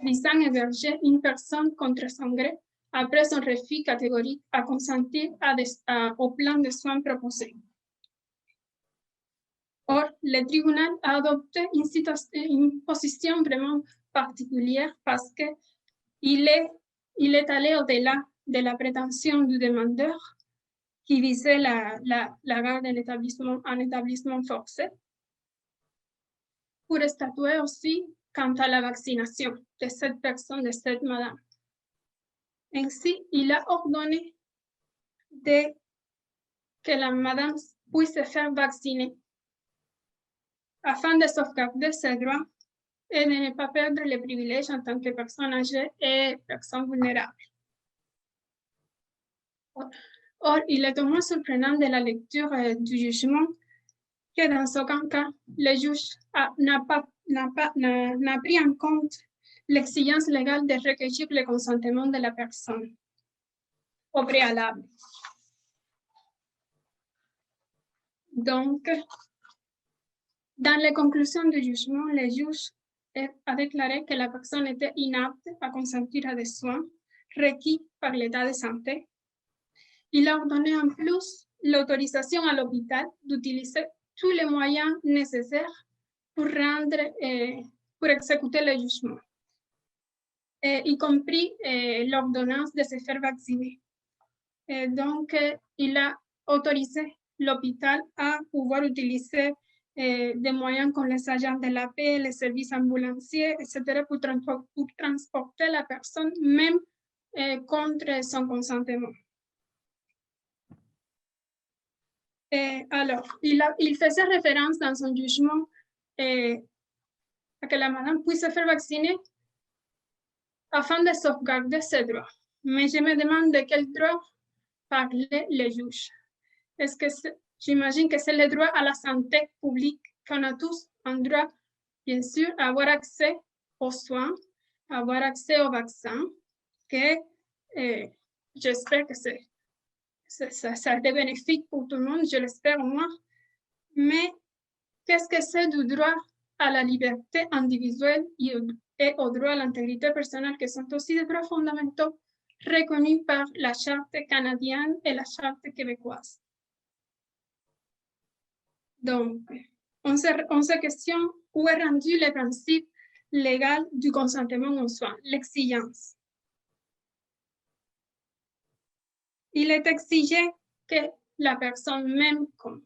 visant à héberger une personne contre son gré après son refus catégorique à consentir au plan de soins proposé. Or, le tribunal a adopté une position vraiment particulière parce qu'il est allé au-delà de la prétention du demandeur qui visait la garde en établissement forcé pour statuer aussi quant à la vaccination de cette personne, de cette madame. Ainsi, il a ordonné que la madame puisse se faire vacciner afin de sauvegarder ses droits et de ne pas perdre les privilèges en tant que personne âgée et personne vulnérable. Or, il est au moins surprenant de la lecture du jugement que dans aucun cas, le juge n'a pris en compte l'exigence légale de recueillir le consentement de la personne au préalable. Donc, dans les conclusions du jugement, le juge a déclaré que la personne était inapte à consentir à des soins requis par l'état de santé. Il a ordonné en plus l'autorisation à l'hôpital d'utiliser tous les moyens nécessaires pour exécuter le jugement, y compris l'ordonnance de se faire vacciner. Donc, il a autorisé l'hôpital à pouvoir utiliser des moyens comme les agents de la paix, les services ambulanciers, etc., pour transporter la personne, même contre son consentement. Alors, il faisait référence dans son jugement à que la madame puisse se faire vacciner afin de sauvegarder ses droits. Mais je me demande de quel droit parlait le juge. Est-ce que j'imagine que c'est le droit à la santé publique, qu'on a tous un droit, bien sûr, à avoir accès aux soins, à avoir accès aux vaccins, que j'espère que ça a été bénéfique pour tout le monde, je l'espère au moins. Mais qu'est-ce que c'est du droit à la liberté individuelle et au droit à l'intégrité personnelle, qui sont aussi des droits fondamentaux reconnus par la Charte canadienne et la Charte québécoise? Donc, on se questionne où est rendu le principe légal du consentement aux soins, l'exigence. Il est exigé que la personne, même comme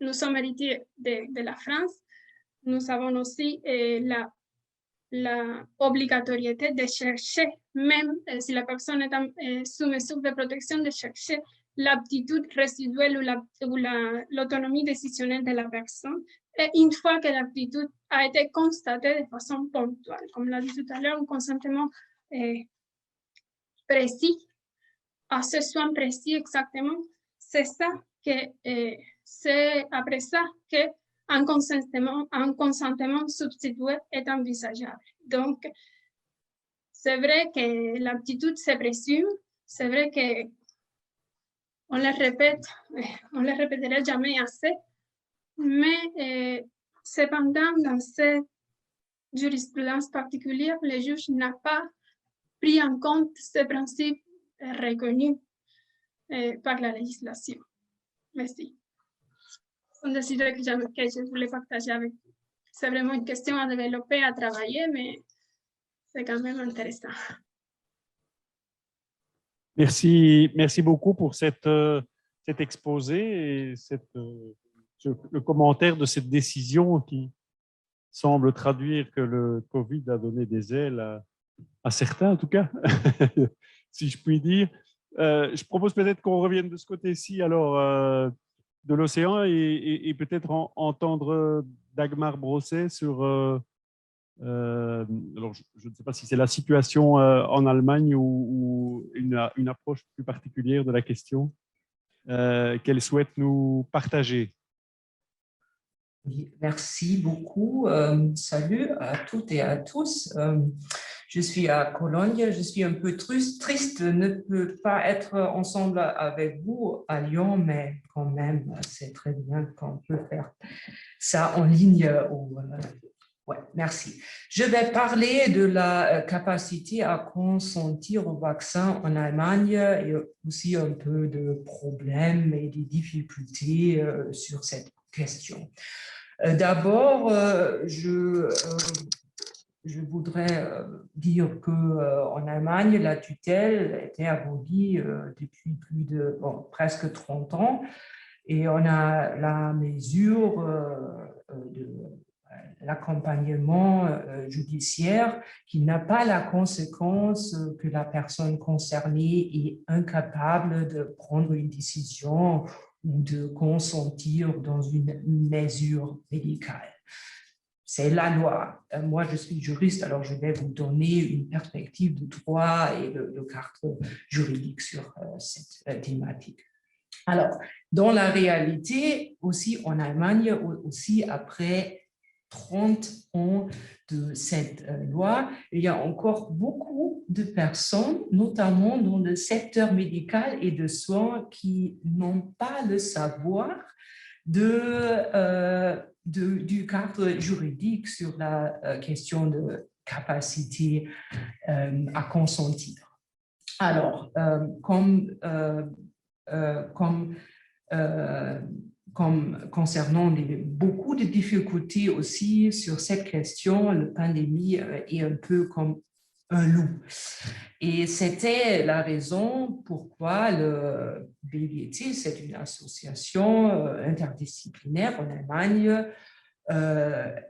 nous sommes héritiers de la France, nous avons aussi la obligatoriété de chercher, même si la personne est sous mesure de protection, de chercher l'aptitude résiduelle ou l'autonomie décisionnelle de la personne. Et une fois que l'aptitude a été constatée de façon ponctuelle, comme l'a dit tout à l'heure, un consentement précis, à ce soin précis exactement, c'est après ça qu'un consentement substitué est envisageable. Donc, c'est vrai que l'aptitude se présume, c'est vrai qu'on le répète, on le répétera jamais assez, mais cependant, dans cette jurisprudence particulière, le juge n'a pas pris en compte ce principe reconnu par la législation. Merci. C'est un décision que je voulais partager avec vous. C'est vraiment une question à développer, à travailler, mais c'est quand même intéressant.
Merci beaucoup pour cet exposé et le commentaire de cette décision qui semble traduire que le Covid a donné des ailes à certains, en tout cas, si je puis dire. Je propose peut-être qu'on revienne de ce côté-ci, alors, de l'océan, et peut-être entendre Dagmar Brosset sur... alors, je ne sais pas si c'est la situation en Allemagne ou une approche plus particulière de la question qu'elle souhaite nous partager.
Oui, merci beaucoup. Salut à toutes et à tous. Je suis à Cologne. Je suis un peu triste de ne pas être ensemble avec vous à Lyon, mais quand même, c'est très bien qu'on peut faire ça en ligne. Ouais, merci. Je vais parler de la capacité à consentir au vaccin en Allemagne et aussi un peu de problèmes et des difficultés sur cette question. D'abord, je voudrais dire qu'en Allemagne, la tutelle a été abolie depuis presque 30 ans et on a la mesure de l'accompagnement judiciaire qui n'a pas la conséquence que la personne concernée est incapable de prendre une décision ou de consentir dans une mesure médicale. C'est la loi. Moi, je suis juriste, alors je vais vous donner une perspective de droit et de carte juridique sur cette thématique. Alors, dans la réalité, aussi en Allemagne, aussi après 30 ans de cette loi, il y a encore beaucoup de personnes, notamment dans le secteur médical et de soins, qui n'ont pas le savoir du cadre juridique sur la question de capacité à consentir. Alors, comme concernant beaucoup de difficultés aussi sur cette question, la pandémie est un peu comme un loup. Et c'était la raison pourquoi le BVT, c'est une association interdisciplinaire en Allemagne,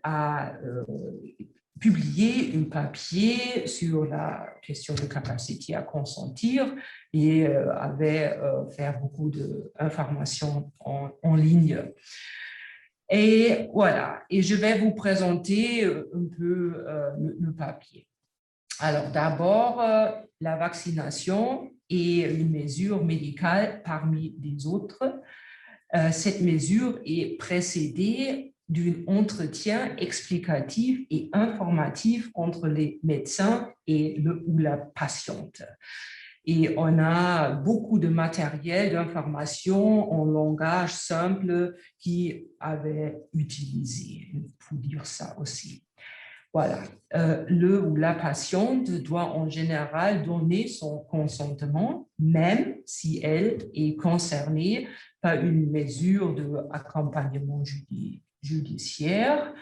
a publié un papier sur la question de capacité à consentir et avait fait beaucoup d'informations en ligne. Et voilà, et je vais vous présenter un peu le papier. Alors d'abord, la vaccination est une mesure médicale parmi les autres. Cette mesure est précédée d'un entretien explicatif et informatif entre les médecins et ou la patiente. Et on a beaucoup de matériel d'information en langage simple qui avait utilisé, il faut dire ça aussi. Voilà, le ou la patiente doit en général donner son consentement, même si elle est concernée par une mesure d'accompagnement judiciaire,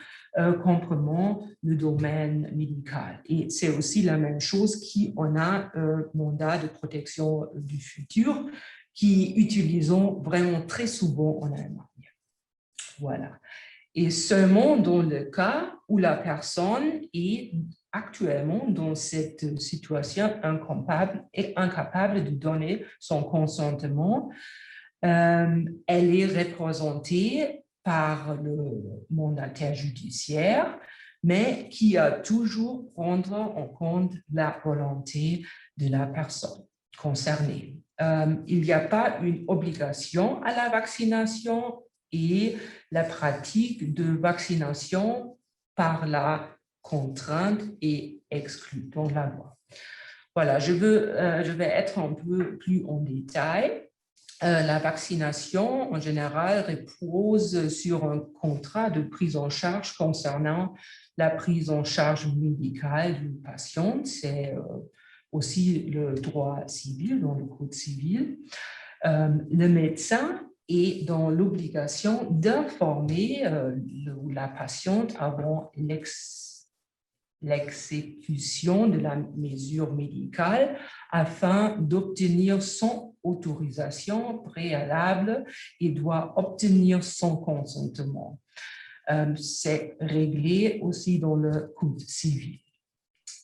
comprenant le domaine médical. Et c'est aussi la même chose qu'on a un mandat de protection du futur qui utilisons vraiment très souvent en Allemagne. Voilà. Et seulement dans le cas où la personne est actuellement dans cette situation incapable de donner son consentement, elle est représentée par le mandataire judiciaire, mais qui a toujours prendre en compte la volonté de la personne concernée. Il n'y a pas une obligation à la vaccination et la pratique de vaccination par la contrainte est exclue dans la loi. Voilà, je vais être un peu plus en détail. La vaccination, en général, repose sur un contrat de prise en charge concernant la prise en charge médicale du patient. C'est aussi le droit civil, dans le code civil. Le médecin est dans l'obligation d'informer la patiente avant l'exécution de la mesure médicale afin d'obtenir son autorisation préalable et doit obtenir son consentement. C'est réglé aussi dans le code civil.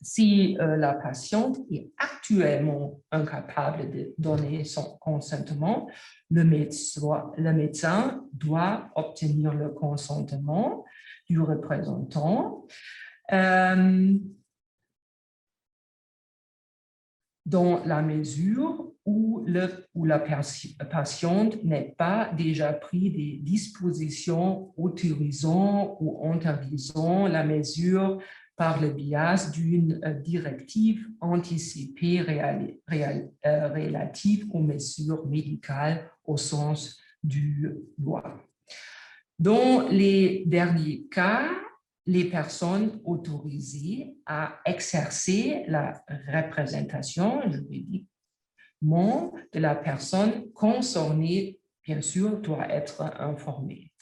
Si la patiente est actuellement incapable de donner son consentement, le médecin doit obtenir le consentement du représentant dans la mesure où la patiente n'est pas déjà pris des dispositions autorisant ou interdisant la mesure par le biais d'une directive anticipée relative aux mesures médicales au sens du loi. Dans les derniers cas, les personnes autorisées à exercer la représentation juridiquement de la personne concernée, bien sûr, doit être informée.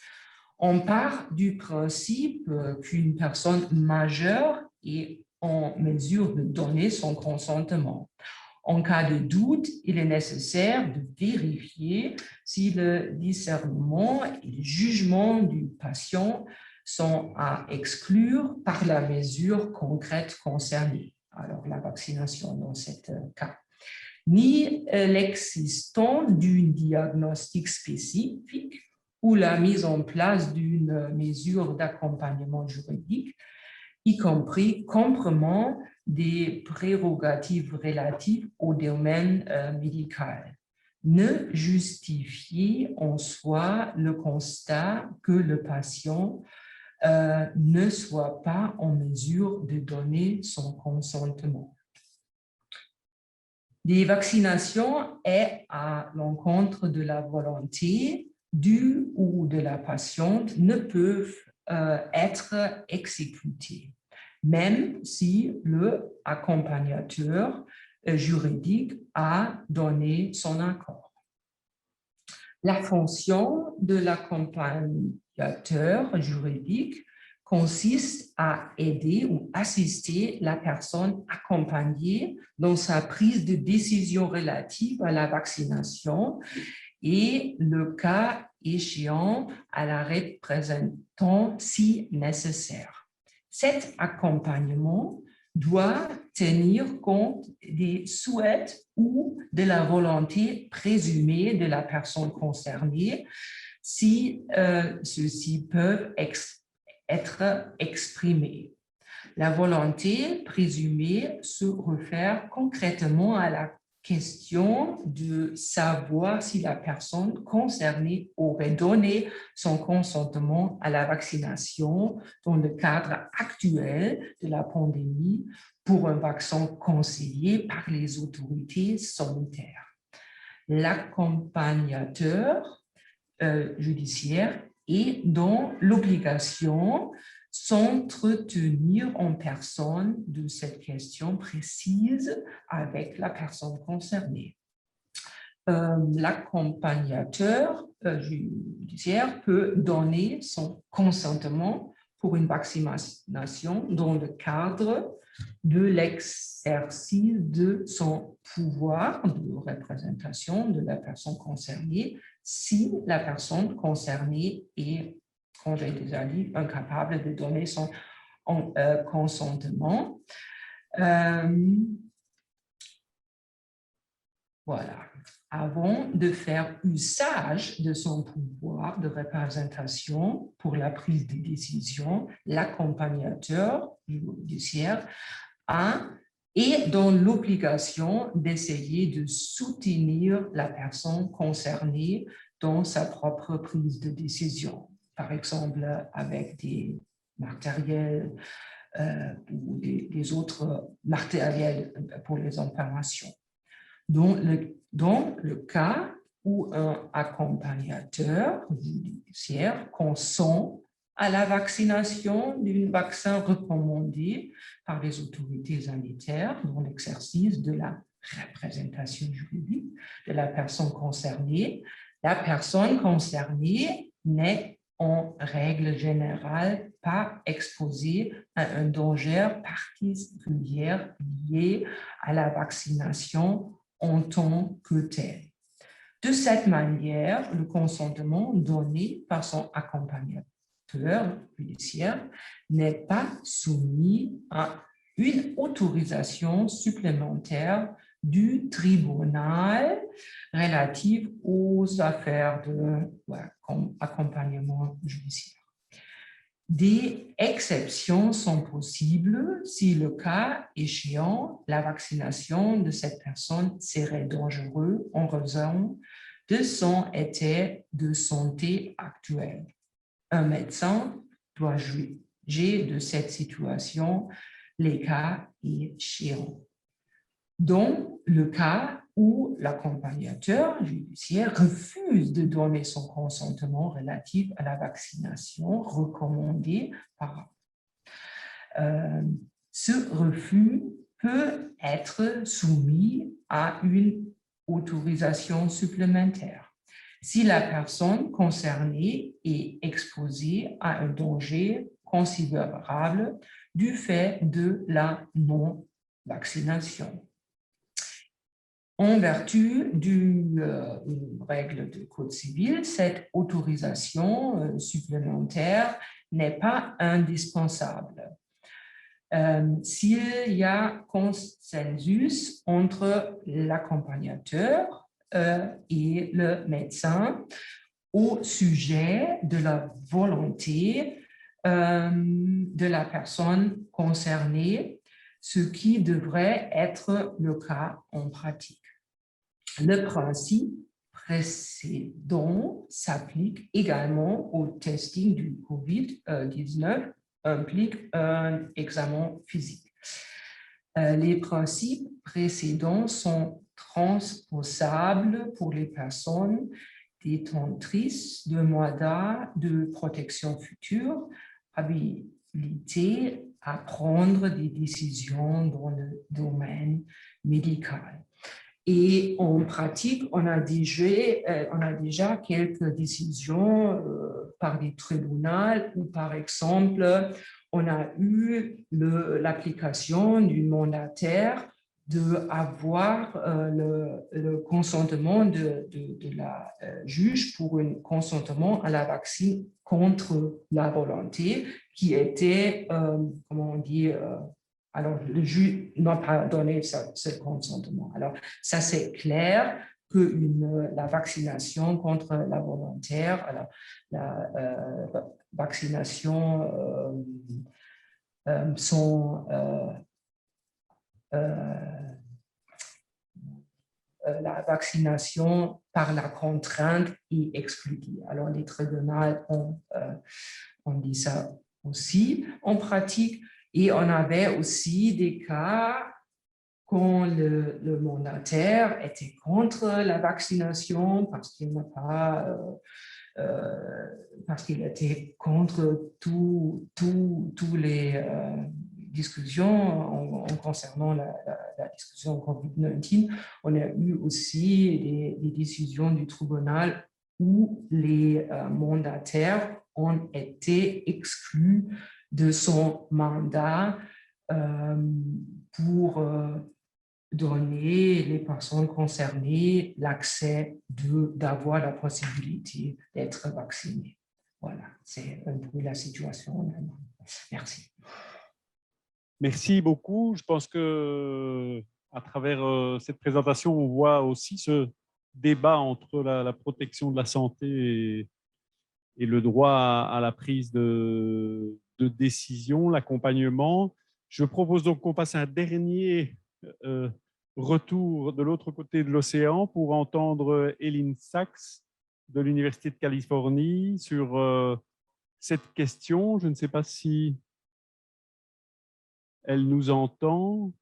On part du principe qu'une personne majeure est en mesure de donner son consentement. En cas de doute, il est nécessaire de vérifier si le discernement et le jugement du patient sont à exclure par la mesure concrète concernée, alors la vaccination dans ce cas, ni l'existence d'un diagnostic spécifique ou la mise en place d'une mesure d'accompagnement juridique, y compris compromettant des prérogatives relatives au domaine médical, ne justifie en soi le constat que le patient ne soit pas en mesure de donner son consentement. Les vaccinations est à l'encontre de la volonté du ou de la patiente ne peuvent être exécutées, même si le accompagnateur juridique a donné son accord. La fonction de l'accompagnateur juridique consiste à aider ou assister la personne accompagnée dans sa prise de décision relative à la vaccination et, le cas échéant, à la représentant si nécessaire. Cet accompagnement doit tenir compte des souhaits ou de la volonté présumée de la personne concernée si ceux-ci peuvent être exprimés. La volonté présumée se réfère concrètement à la question de savoir si la personne concernée aurait donné son consentement à la vaccination dans le cadre actuel de la pandémie pour un vaccin conseillé par les autorités sanitaires. L'accompagnateur judiciaire est dans l'obligation s'entretenir en personne de cette question précise avec la personne concernée. L'accompagnateur judiciaire peut donner son consentement pour une vaccination dans le cadre de l'exercice de son pouvoir de représentation de la personne concernée si la personne concernée est, comme j'ai déjà dit, incapable de donner son consentement. Voilà. Avant de faire usage de son pouvoir de représentation pour la prise de décision, l'accompagnateur judiciaire est dans l'obligation d'essayer de soutenir la personne concernée dans sa propre prise de décision. Par exemple, avec des matériels ou des autres matériels pour les opérations. Dans le cas où un accompagnateur judiciaire consent à la vaccination d'un vaccin recommandé par les autorités sanitaires dans l'exercice de la représentation juridique de la personne concernée, la personne concernée n'est en règle générale pas exposée à un danger particulier lié à la vaccination en tant que tel. De cette manière, le consentement donné par son accompagnateur judiciaire n'est pas soumis à une autorisation supplémentaire du tribunal relative aux affaires d'accompagnement judiciaire. Des exceptions sont possibles si le cas échéant, la vaccination de cette personne serait dangereuse en raison de son état de santé actuel. Un médecin doit juger de cette situation les cas échéants. Dans le cas où l'accompagnateur judiciaire refuse de donner son consentement relatif à la vaccination recommandée par ce refus peut être soumis à une autorisation supplémentaire. Si la personne concernée est exposée à un danger considérable du fait de la non-vaccination. En vertu d'une règle de code civil, cette autorisation supplémentaire n'est pas indispensable. S'il y a consensus entre l'accompagnateur et le médecin au sujet de la volonté de la personne concernée, ce qui devrait être le cas en pratique. Le principe précédent s'applique également au testing du COVID-19, implique un examen physique. Les principes précédents sont transposables pour les personnes détentrices de mandat de protection future, habilitées à prendre des décisions dans le domaine médical. Et en pratique, on a déjà quelques décisions par les tribunaux où, par exemple, on a eu l'application du mandataire d'avoir le consentement de la juge pour un consentement à la vaccine contre la volonté qui était, comment on dit, alors le juge n'a pas donné ce consentement. Alors ça c'est clair que la vaccination contre la volontaire, alors, la vaccination la vaccination par la contrainte est exclue. Alors, les tribunaux ont dit ça aussi en pratique. Et on avait aussi des cas quand le mandataire était contre la vaccination parce qu'il n'a pas... parce qu'il était contre tous les discussions en concernant la discussion COVID-19. On a eu aussi des décisions du tribunal où les mandataires ont été exclus de son mandat pour donner les personnes concernées l'accès d'avoir la possibilité d'être vaccinées. Voilà, c'est un peu la situation. Merci.
Merci beaucoup. Je pense que à travers cette présentation, on voit aussi ce débat entre la protection de la santé et le droit à la prise de décision, l'accompagnement. Je propose donc qu'on passe à un dernier retour de l'autre côté de l'océan pour entendre Eileen Sachs de l'Université de Californie sur cette question. Je ne sais pas si Elle nous entend?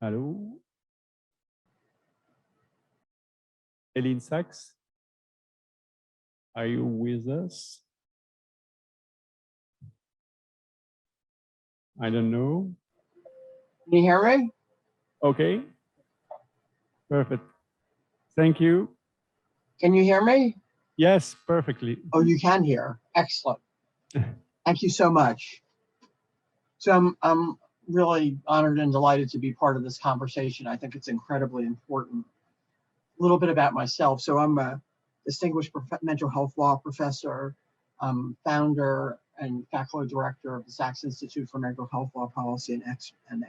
Allô? Eileen Sachs? Are you with us? I don't know.
Can you hear me?
Okay. Perfect. Thank you.
Can you hear me?
Yes, perfectly.
Oh, you can hear. Excellent. Thank you so much. So I'm really honored and delighted to be part of this conversation. I think it's incredibly important. A little bit about myself. So I'm a distinguished mental health law professor, founder and faculty director of the Sachs Institute for Mental Health Law Policy and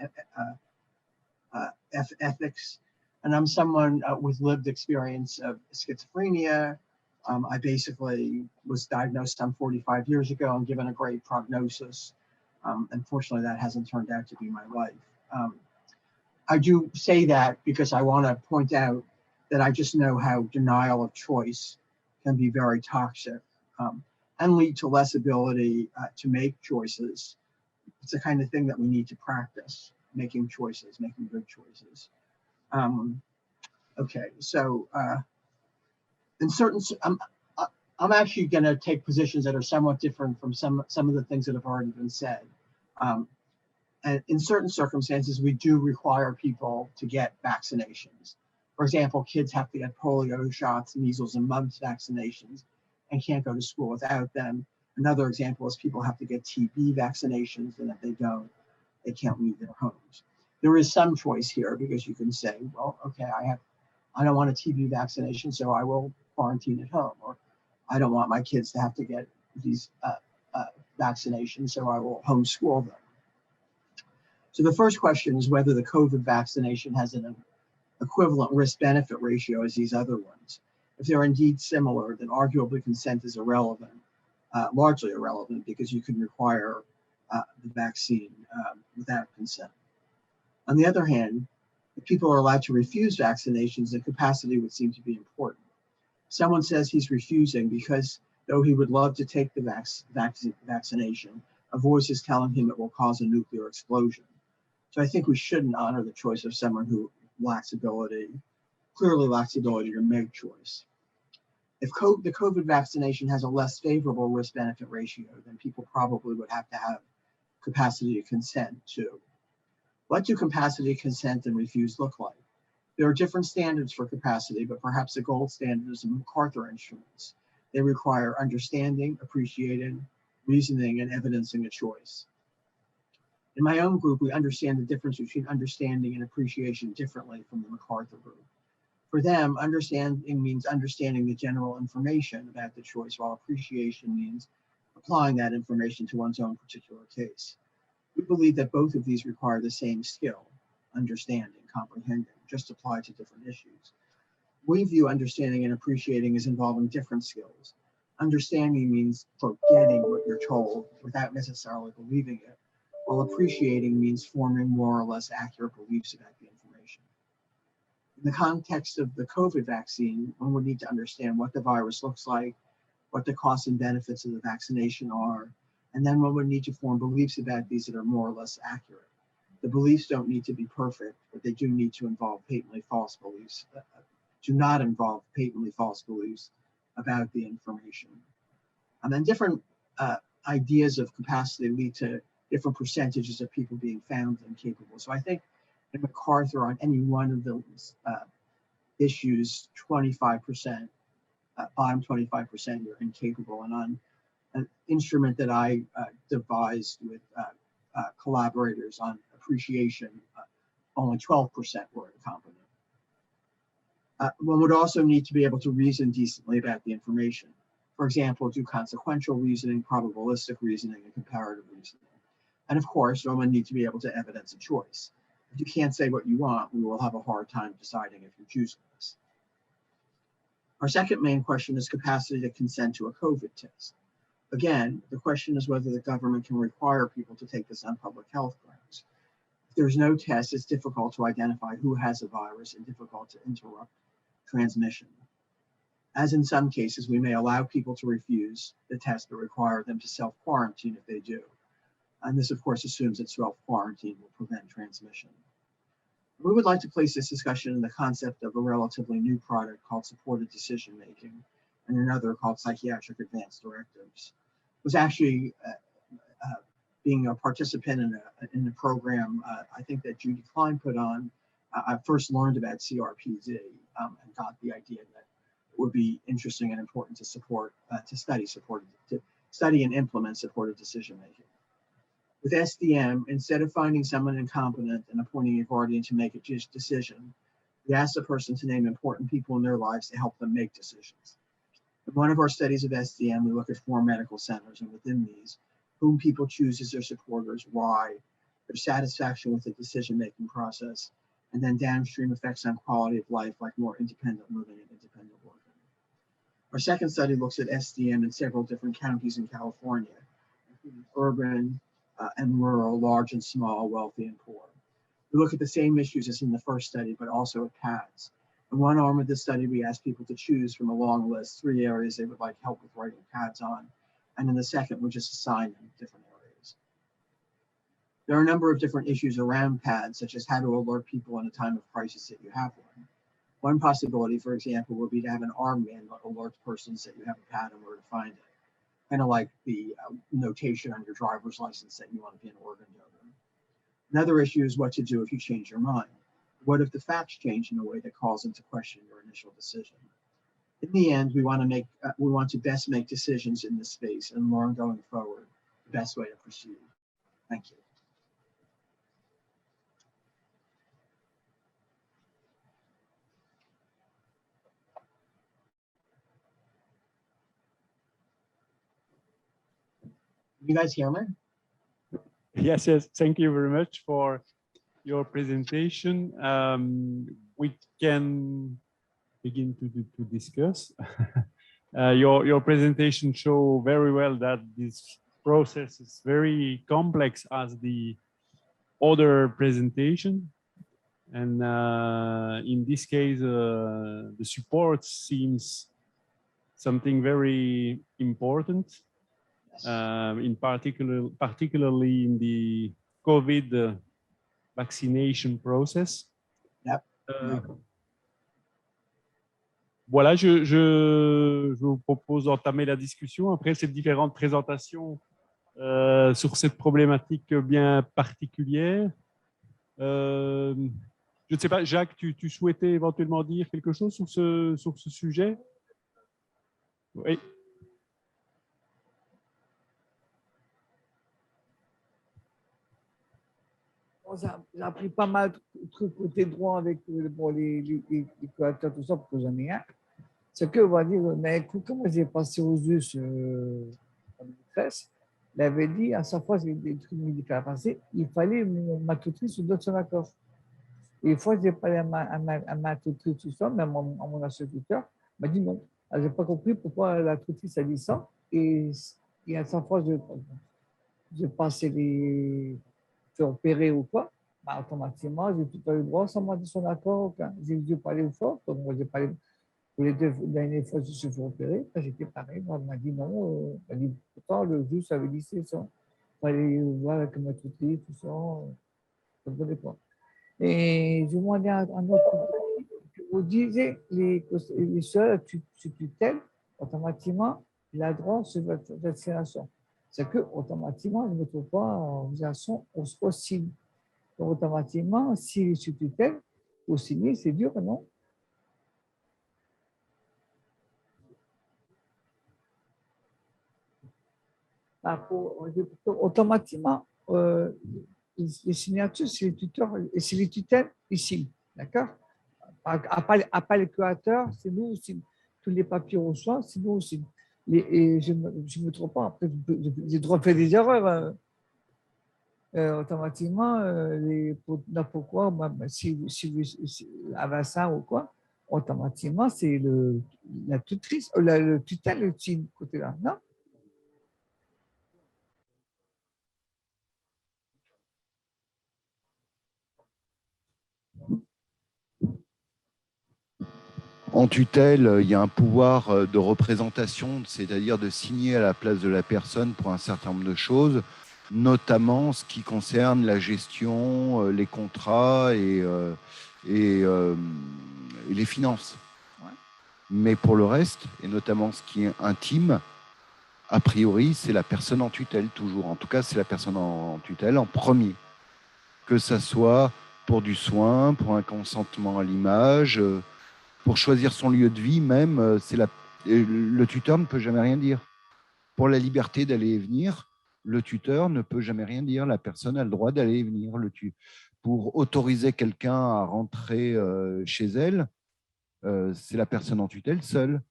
Ethics. And I'm someone with lived experience of schizophrenia. I basically was diagnosed some 45 years ago and given a great prognosis. Unfortunately, that hasn't turned out to be my life. I do say that because I want to point out that I just know how denial of choice can be very toxic and lead to less ability to make choices. It's the kind of thing that we need to practice, making choices, making good choices. Okay, so in certain, I'm actually going to take positions that are somewhat different from some of the things that have already been said. And in certain circumstances, we do require people to get vaccinations. For example, kids have to get polio shots, measles and mumps vaccinations, and can't go to school without them. Another example is people have to get TB vaccinations, and if they don't, they can't leave their homes. There is some choice here because you can say, well, okay, I don't want a TB vaccination, so I will quarantine at home, or I don't want my kids to have to get these vaccinations, so I will homeschool them. So the first question is whether the COVID vaccination has an equivalent risk-benefit ratio as these other ones. If they're indeed similar, then arguably consent is irrelevant, largely irrelevant, because you can require the vaccine without consent. On the other hand, if people are allowed to refuse vaccinations, the capacity would seem to be important. Someone says he's refusing because though he would love to take the vaccination, a voice is telling him it will cause a nuclear explosion. So I think we shouldn't honor the choice of someone who clearly lacks ability to make choice. If the COVID vaccination has a less favorable risk-benefit ratio, then people probably would have to have capacity to consent too. What do capacity, consent, and refuse look like? There are different standards for capacity, but perhaps the gold standard is the MacArthur instruments. They require understanding, appreciating, reasoning, and evidencing a choice. In my own group, we understand the difference between understanding and appreciation differently from the MacArthur group. For them, understanding means understanding the general information about the choice, while appreciation means applying that information to one's own particular case. We believe that both of these require the same skill, understanding, comprehending, just applied to different issues. We view understanding and appreciating as involving different skills. Understanding means, quote, getting what you're told without necessarily believing it, while appreciating means forming more or less accurate beliefs about the information. In the context of the COVID vaccine, one would need to understand what the virus looks like, what the costs and benefits of the vaccination are, and then one would need to form beliefs about these that are more or less accurate. The beliefs don't need to be perfect, but they do need to involve patently false beliefs, do not involve patently false beliefs about the information. And then different ideas of capacity lead to different percentages of people being found incapable. So I think in MacArthur, on any one of those issues, 25%, bottom 25%, you're incapable. And on an instrument that I devised with collaborators on appreciation, only 12% were incompetent. One would also need to be able to reason decently about the information. For example, do consequential reasoning, probabilistic reasoning, and comparative reasoning. And of course, one would need to be able to evidence a choice. If you can't say what you want, we will have a hard time deciding if you're choosing this. Our second main question is capacity to consent to a COVID test. Again, the question is whether the government can require people to take this on public health grounds. If there's no test, it's difficult to identify who has a virus and difficult to interrupt transmission. As in some cases, we may allow people to refuse the test but require them to self-quarantine if they do. And this, of course, assumes that self-quarantine will prevent transmission. We would like to place this discussion in the concept of a relatively new product called supported decision-making and another called psychiatric advance directives. It was actually being a participant in a program, I think that Judy Klein put on. I first learned about CRPD and got the idea that it would be interesting and important to support, to study and implement supported decision-making. With SDM, instead of finding someone incompetent and appointing a guardian to make a decision, we ask the person to name important people in their lives to help them make decisions. In one of our studies of SDM, we look at 4 medical centers, and within these, whom people choose as their supporters, why, their satisfaction with the decision-making process, and then downstream effects on quality of life, like more independent living and independent working. Our second study looks at SDM in several different counties in California, including urban and rural, large and small, wealthy and poor. We look at the same issues as in the first study, but also at PADS. In one arm of this study, we asked people to choose from a long list 3 areas they would like help with writing PADS on. And in the second, we just assign them different areas. There are a number of different issues around PADS, such as how to alert people in a time of crisis that you have one. One possibility, for example, would be to have an armband that alerts persons that you have a PAD and where to find it. Kind of like the notation on your driver's license that you want to be an organ donor. Another issue is what to do if you change your mind. What if the facts change in a way that calls into question your initial decision? In the end, we want to best make decisions in this space and learn going forward the best way to proceed. Thank you. You guys hear me?
Yes, yes. Thank you very much for your presentation. We can begin to discuss. Your presentation show very well that this process is very complex as the other presentation. And in this case, the support seems something very important. Particularly in the COVID vaccination process.
Yep.
Voilà, je vous propose d'entamer la discussion après ces différentes présentations sur cette problématique bien particulière. Je ne sais pas, Jacques, tu souhaitais éventuellement dire quelque chose sur ce sujet? Oui.
J'ai appris pas mal de trucs côté droit avec les curateurs, tout ça, pour que j'en ai un. C'est que, on va dire, mais écoute, comment j'ai passé aux US en 2013, il avait dit, à chaque fois, j'ai des trucs médicaux à passer, il fallait ma tutrice ou d'autres son accord. Et une fois, j'ai parlé à ma tutrice, tout ça, même à mon instituteur, il m'a dit non. Je n'ai pas compris pourquoi la tutrice a dit ça. Et à chaque fois, je passais les opérer ou quoi, bah, automatiquement, j'ai tout eu le droit sans demander son accord. J'ai dû parler au fort, donc moi j'ai parlé pour les 2 dernières fois que je suis fait opérer. J'étais pareil, moi, elle m'a dit non, elle dit, pourtant le juge avait dit c'est ça. Il fallait voir avec ma tutrice, tout ça, ça ne donnait pas. Et je demandais à un autre, vous disiez, les seuls sous tutelle, automatiquement, il a droit sur votre vaccination. C'est qu'automatiquement, il ne trouve pas en vaccination aussi. Donc, automatiquement, s'il est sous tutelle, au signer, c'est dur, non? Automatiquement, les signatures, c'est les tuteurs et c'est les tutelles ici, d'accord? À part les curateurs, c'est nous aussi. Tous les papiers reçoivent, c'est nous aussi. Et je ne me trompe pas, après, j'ai le droit de faire des erreurs. Automatiquement, pourquoi, si un vaccin ou quoi, automatiquement, c'est la tutrice, le tutelle, le petit côté-là, non?
En tutelle, il y a un pouvoir de représentation, c'est-à-dire de signer à la place de la personne pour un certain nombre de choses, notamment ce qui concerne la gestion, les contrats et les finances. Mais pour le reste, et notamment ce qui est intime, a priori, c'est la personne en tutelle toujours. En tout cas, c'est la personne en tutelle en premier. Que ça soit pour du soin, pour un consentement à l'image, pour choisir son lieu de vie même, le tuteur ne peut jamais rien dire. Pour la liberté d'aller et venir, le tuteur ne peut jamais rien dire. La personne a le droit d'aller et venir. Pour autoriser quelqu'un à rentrer chez elle, c'est la personne en tutelle seule.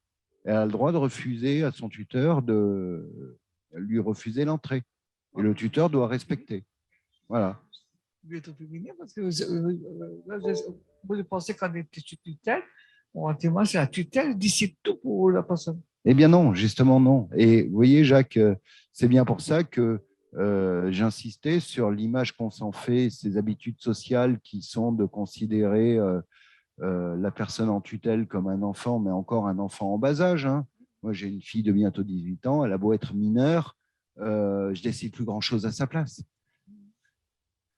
Elle a le droit de refuser à son tuteur de lui refuser l'entrée. Et le tuteur doit respecter. Voilà.
Parce que moi, je pensais qu'on était sur tutelle, on témoigne c'est la tutelle, dit tout pour la personne.
Eh bien non, justement non. Et vous voyez, Jacques, c'est bien pour ça que j'insistais sur l'image qu'on s'en fait, ces habitudes sociales qui sont de considérer la personne en tutelle comme un enfant, mais encore un enfant en bas âge. Hein. Moi, j'ai une fille de bientôt 18 ans, elle a beau être mineure, je décide plus grand-chose à sa place.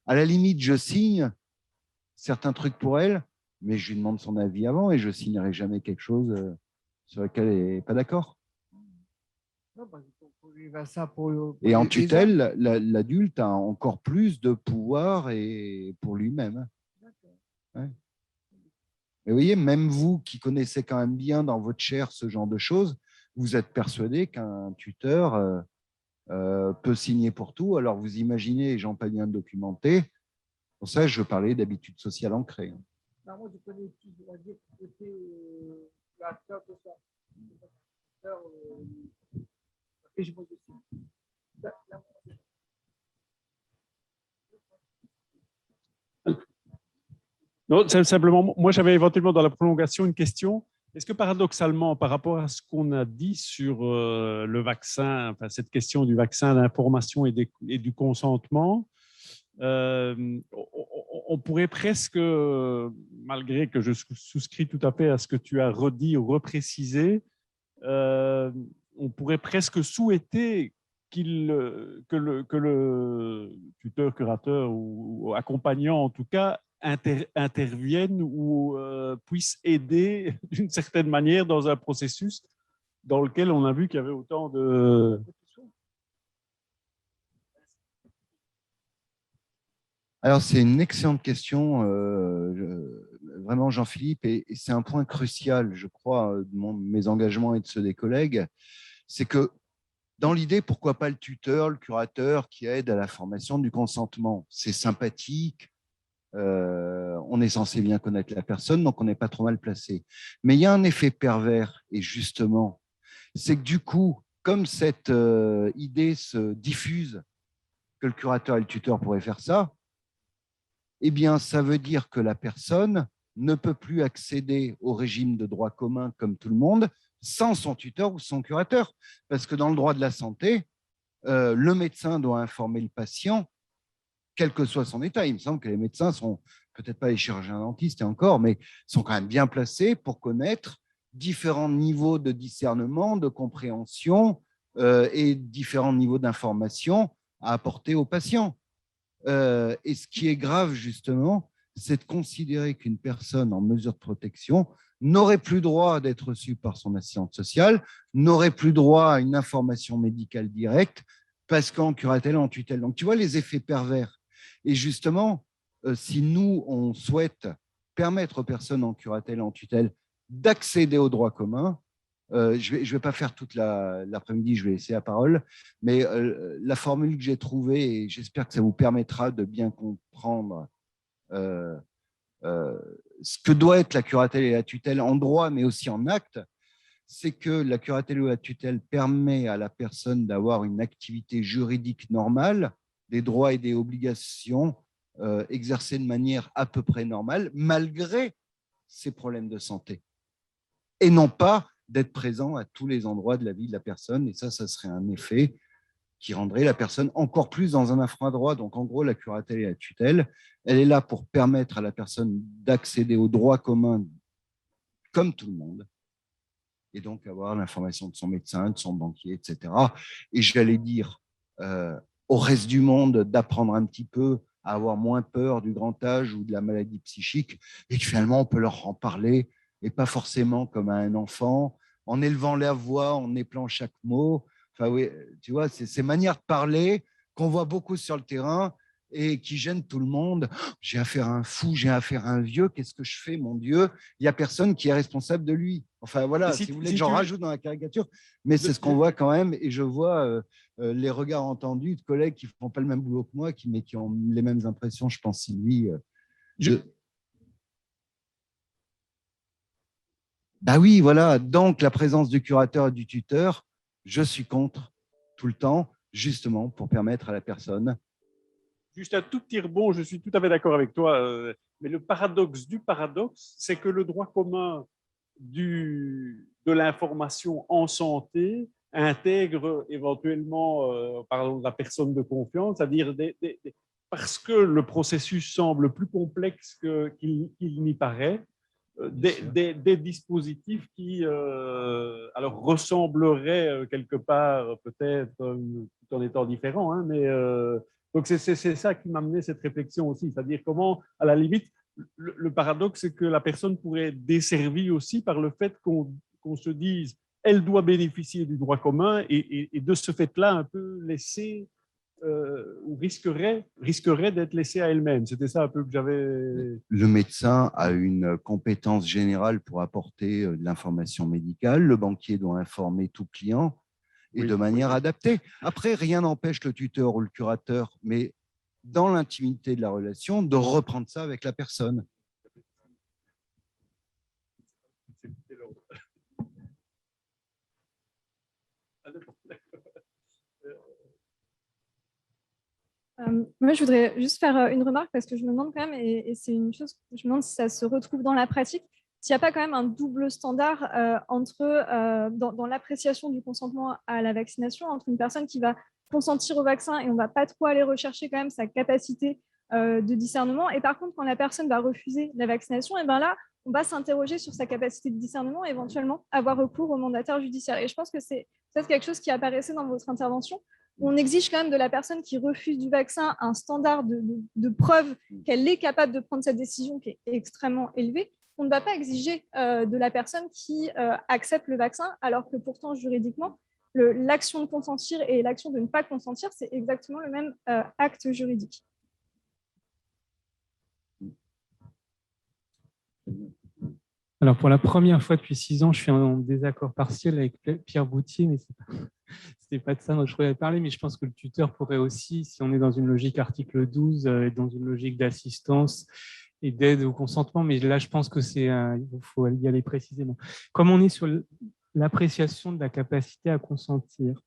À la limite, je signe certains trucs pour elle, mais je lui demande son avis avant et je ne signerai jamais quelque chose sur lequel elle n'est pas d'accord. Et en tutelle, l'adulte a encore plus de pouvoir et pour lui-même. Ouais. Mais vous voyez, même vous qui connaissez quand même bien dans votre chair ce genre de choses, vous êtes persuadé qu'un tuteur peut signer pour tout. Alors vous imaginez, j'en pas bien documenté, pour ça je parlais d'habitudes sociales ancrées.
Non, moi je connais tout, on va dire, côté acteur, tout ça.
Non, simplement, moi j'avais éventuellement dans la prolongation une question. Est-ce que paradoxalement, par rapport à ce qu'on a dit sur le vaccin, enfin, cette question du vaccin, d'information et du consentement, on pourrait presque, malgré que je souscris tout à fait à ce que tu as redit ou reprécisé, on pourrait presque souhaiter que le tuteur, curateur ou accompagnant en tout cas intervienne ou puisse aider d'une certaine manière dans un processus dans lequel on a vu qu'il y avait autant de...
Alors, c'est une excellente question, vraiment, Jean-Philippe, et c'est un point crucial, je crois, de mes engagements et de ceux des collègues, c'est que dans l'idée, pourquoi pas le tuteur, le curateur qui aide à la formation du consentement? C'est sympathique, on est censé bien connaître la personne, donc on n'est pas trop mal placé. Mais il y a un effet pervers, et justement, c'est que du coup, comme cette idée se diffuse, que le curateur et le tuteur pourraient faire ça, eh bien, ça veut dire que la personne ne peut plus accéder au régime de droit commun comme tout le monde sans son tuteur ou son curateur. Parce que dans le droit de la santé, le médecin doit informer le patient, quel que soit son état. Il me semble que les médecins sont, peut-être pas les chirurgiens dentistes et encore, mais sont quand même bien placés pour connaître différents niveaux de discernement, de compréhension et différents niveaux d'information à apporter au patient. Et ce qui est grave, justement, c'est de considérer qu'une personne en mesure de protection n'aurait plus droit d'être reçue par son assistante sociale, n'aurait plus droit à une information médicale directe, parce qu'en curatelle, en tutelle. Donc, tu vois les effets pervers. Et justement, si nous, on souhaite permettre aux personnes en curatelle, en tutelle, d'accéder au droit commun, je vais pas faire toute l'après-midi, je vais laisser la parole, mais la formule que j'ai trouvée, et j'espère que ça vous permettra de bien comprendre ce que doit être la curatelle et la tutelle en droit, mais aussi en acte, c'est que la curatelle ou la tutelle permet à la personne d'avoir une activité juridique normale, des droits et des obligations exercées de manière à peu près normale, malgré ses problèmes de santé, et non pas d'être présent à tous les endroits de la vie de la personne. Et ça serait un effet qui rendrait la personne encore plus dans un affront droit. Donc, en gros, la curatelle et la tutelle, elle est là pour permettre à la personne d'accéder aux droits communs comme tout le monde, et donc avoir l'information de son médecin, de son banquier, etc. Et j'allais dire au reste du monde d'apprendre un petit peu à avoir moins peur du grand âge ou de la maladie psychique, et que finalement on peut leur en parler, et pas forcément comme à un enfant, en élevant la voix, en épelant chaque mot. Enfin oui, tu vois, c'est ces manières de parler qu'on voit beaucoup sur le terrain et qui gênent tout le monde. J'ai affaire à un fou, j'ai affaire à un vieux, qu'est-ce que je fais, mon Dieu? Il n'y a personne qui est responsable de lui. Enfin voilà, si vous voulez que j'en rajoute dans la caricature, mais c'est ce qu'on voit quand même, et je vois les regards entendus de collègues qui ne font pas le même boulot que moi, mais qui ont les mêmes impressions, je pense, Sylvie. Bah oui, voilà, donc la présence du curateur et du tuteur, je suis contre tout le temps, justement pour permettre à la personne.
Juste un tout petit rebond, je suis tout à fait d'accord avec toi, mais le paradoxe du paradoxe, c'est que le droit commun de l'information en santé intègre éventuellement, pardon, la personne de confiance, c'est-à-dire parce que le processus semble plus complexe qu'il n'y paraît, des dispositifs qui alors ressembleraient quelque part peut-être tout en étant différents, hein, mais donc c'est ça qui m'a amené cette réflexion aussi, c'est-à-dire comment, à la limite, le paradoxe, c'est que la personne pourrait être desservie aussi par le fait qu'on se dise elle doit bénéficier du droit commun et de ce fait-là un peu laisser ou risquerait d'être laissée à elle-même. C'était ça un peu que j'avais...
Le médecin a une compétence générale pour apporter de l'information médicale. Le banquier doit informer tout client et de manière adaptée. Après, rien n'empêche le tuteur ou le curateur, mais dans l'intimité de la relation, de reprendre ça avec la personne.
Moi, je voudrais juste faire une remarque parce que je me demande quand même, et c'est une chose, je me demande si ça se retrouve dans la pratique, s'il n'y a pas quand même un double standard dans l'appréciation du consentement à la vaccination entre une personne qui va consentir au vaccin et on ne va pas trop aller rechercher quand même sa capacité de discernement. Et par contre, quand la personne va refuser la vaccination, et ben là, on va s'interroger sur sa capacité de discernement et éventuellement avoir recours au mandataire judiciaire. Et je pense que c'est peut-être quelque chose qui apparaissait dans votre intervention. On exige quand même de la personne qui refuse du vaccin un standard de preuve qu'elle est capable de prendre cette décision qui est extrêmement élevé. On ne va pas exiger de la personne qui accepte le vaccin, alors que pourtant, juridiquement, l'action de consentir et l'action de ne pas consentir, c'est exactement le même acte juridique.
Alors, pour la première fois depuis 6 ans, je suis en désaccord partiel avec Pierre Boutier, mais ce n'était pas de ça dont je voulais parler, mais je pense que le tuteur pourrait aussi, si on est dans une logique article 12, être dans une logique d'assistance et d'aide au consentement, mais là, je pense que il faut y aller précisément. Comme on est sur l'appréciation de la capacité à consentir,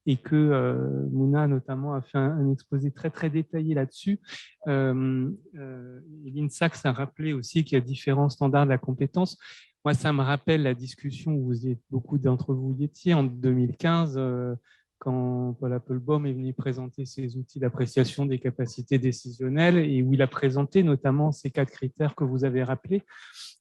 et que Mouna notamment a fait un exposé très très détaillé là-dessus. Lynn Sachs a rappelé aussi qu'il y a différents standards de la compétence. Moi, ça me rappelle la discussion où beaucoup d'entre vous y étiez en 2015, quand Paul Applebaum est venu présenter ses outils d'appréciation des capacités décisionnelles et où il a présenté notamment ces 4 critères que vous avez rappelés.